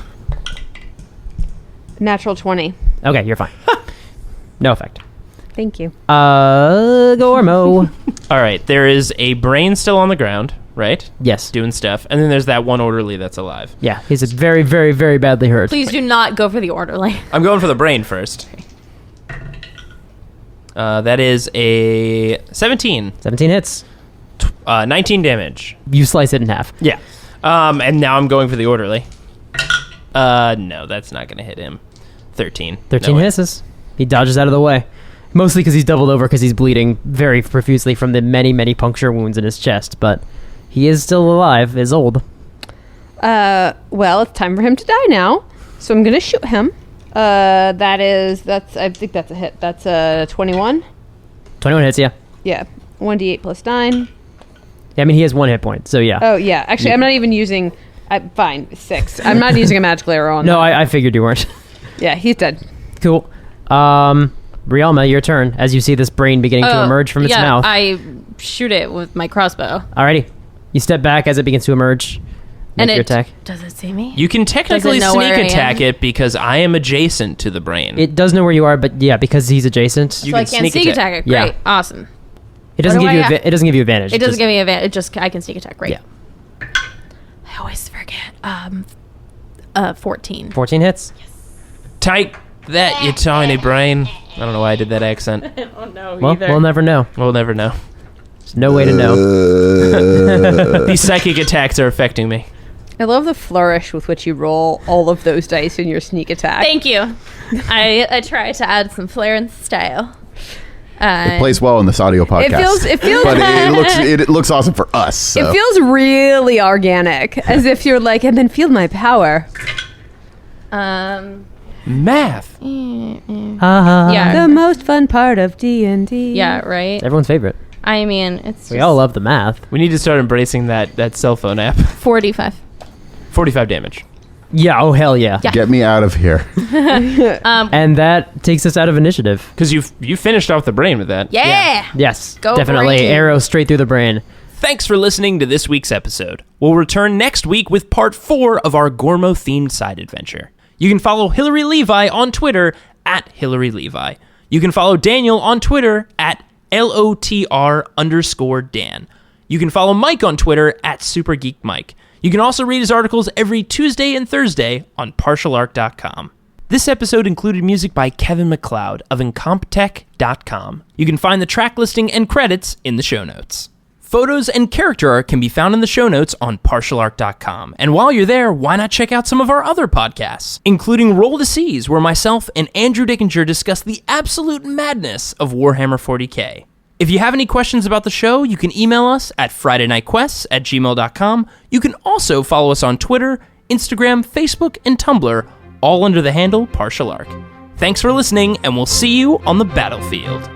[SPEAKER 7] Natural 20.
[SPEAKER 5] Okay, you're fine. No effect.
[SPEAKER 7] Thank you.
[SPEAKER 5] Gormo.
[SPEAKER 2] All right, there is a brain still on the ground, right?
[SPEAKER 5] Yes.
[SPEAKER 2] Doing stuff, and then there's that one orderly that's alive.
[SPEAKER 5] Yeah, he's very, very, very badly hurt.
[SPEAKER 4] Please do not go for the orderly.
[SPEAKER 2] I'm going for the brain first. That is a 17.
[SPEAKER 5] 17 hits.
[SPEAKER 2] 19 damage.
[SPEAKER 5] You slice it in half.
[SPEAKER 2] Yeah. And now I'm going for the orderly. No, that's not going to hit him. 13.
[SPEAKER 5] 13
[SPEAKER 2] No way.
[SPEAKER 5] misses. He dodges out of the way. Mostly because he's doubled over because he's bleeding very profusely from the many, many puncture wounds in his chest. But he is still alive, is old.
[SPEAKER 7] Well, it's time for him to die now. So I'm going to shoot him. I think that's a hit. That's a 21.
[SPEAKER 5] 21 hits, yeah.
[SPEAKER 7] Yeah. 1d8 plus 9.
[SPEAKER 5] Yeah, I mean, he has 1 hit point, so yeah.
[SPEAKER 7] Oh, yeah. Actually, I'm not even using... fine, 6. I'm not using a magical arrow on
[SPEAKER 5] No,
[SPEAKER 7] that.
[SPEAKER 5] I figured you weren't.
[SPEAKER 7] Yeah, he's dead.
[SPEAKER 5] Cool. Rialma, your turn. As you see this brain beginning to emerge from its mouth.
[SPEAKER 4] I shoot it with my crossbow.
[SPEAKER 5] Alrighty. You step back as it begins to emerge. Make
[SPEAKER 4] And
[SPEAKER 5] your
[SPEAKER 4] it
[SPEAKER 5] attack.
[SPEAKER 4] does it see me?
[SPEAKER 2] You can technically
[SPEAKER 4] Does it know
[SPEAKER 2] sneak
[SPEAKER 4] where I
[SPEAKER 2] attack
[SPEAKER 4] am?
[SPEAKER 2] it because I am adjacent to the brain.
[SPEAKER 5] It does know where you are, but yeah, because he's adjacent,
[SPEAKER 4] so I
[SPEAKER 2] can
[SPEAKER 4] can't
[SPEAKER 2] sneak
[SPEAKER 4] sneak
[SPEAKER 2] attack.
[SPEAKER 4] attack it.
[SPEAKER 5] Yeah.
[SPEAKER 4] Great, awesome.
[SPEAKER 5] it doesn't
[SPEAKER 4] What
[SPEAKER 5] give
[SPEAKER 4] do
[SPEAKER 5] you
[SPEAKER 4] I
[SPEAKER 5] it doesn't give you advantage.
[SPEAKER 4] It doesn't
[SPEAKER 5] just-
[SPEAKER 4] give me advantage. It just I can sneak attack. Great.
[SPEAKER 5] Yeah.
[SPEAKER 4] I always forget. 14.
[SPEAKER 5] 14 hits.
[SPEAKER 2] Take that, you tiny brain. I don't know why I did that accent.
[SPEAKER 4] Oh no,
[SPEAKER 5] Well, we'll never know.
[SPEAKER 2] We'll never know.
[SPEAKER 5] There's no way to know.
[SPEAKER 2] These psychic attacks are affecting me.
[SPEAKER 7] I love the flourish with which you roll all of those dice in your sneak attack.
[SPEAKER 4] Thank you. I try to add some flair and style.
[SPEAKER 6] It plays well in this audio podcast.
[SPEAKER 7] It feels
[SPEAKER 6] but it looks awesome for us. So.
[SPEAKER 7] It feels really organic, as if you're like, and then feel my power.
[SPEAKER 2] Math.
[SPEAKER 4] Yeah.
[SPEAKER 7] The most fun part of D&D.
[SPEAKER 4] Yeah, right?
[SPEAKER 5] Everyone's favorite.
[SPEAKER 4] I mean, it's
[SPEAKER 5] We
[SPEAKER 4] just
[SPEAKER 5] all love the math.
[SPEAKER 2] We need to start embracing that cell phone app.
[SPEAKER 4] 45.
[SPEAKER 2] 45 damage.
[SPEAKER 5] Yeah, oh hell yeah.
[SPEAKER 4] Yeah.
[SPEAKER 6] Get me out of here.
[SPEAKER 5] And that takes us out of initiative.
[SPEAKER 2] Because you finished off the brain with that.
[SPEAKER 4] Yeah.
[SPEAKER 5] Yes,
[SPEAKER 4] Go
[SPEAKER 5] definitely.
[SPEAKER 4] brain.
[SPEAKER 5] Arrow straight through the brain.
[SPEAKER 2] Thanks for listening to this week's episode. We'll return next week with part 4 of our Gormo-themed side adventure. You can follow Hillary Levi on Twitter at Hillary Levi. You can follow Daniel on Twitter at LOTR_Dan. You can follow Mike on Twitter at SuperGeekMike. You can also read his articles every Tuesday and Thursday on partialarc.com. This episode included music by Kevin MacLeod of incomptech.com. You can find the track listing and credits in the show notes. Photos and character art can be found in the show notes on partialarc.com. And while you're there, why not check out some of our other podcasts, including Roll the Seas, where myself and Andrew Dickinger discuss the absolute madness of Warhammer 40k. If you have any questions about the show, you can email us at FridayNightQuests@gmail.com. You can also follow us on Twitter, Instagram, Facebook, and Tumblr, all under the handle Partial Arc. Thanks for listening, and we'll see you on the battlefield.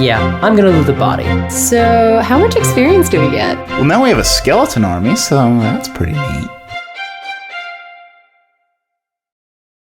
[SPEAKER 5] Yeah, I'm gonna loot the body.
[SPEAKER 8] So, how much experience do we get?
[SPEAKER 3] Well, now we have a skeleton army, so that's pretty neat.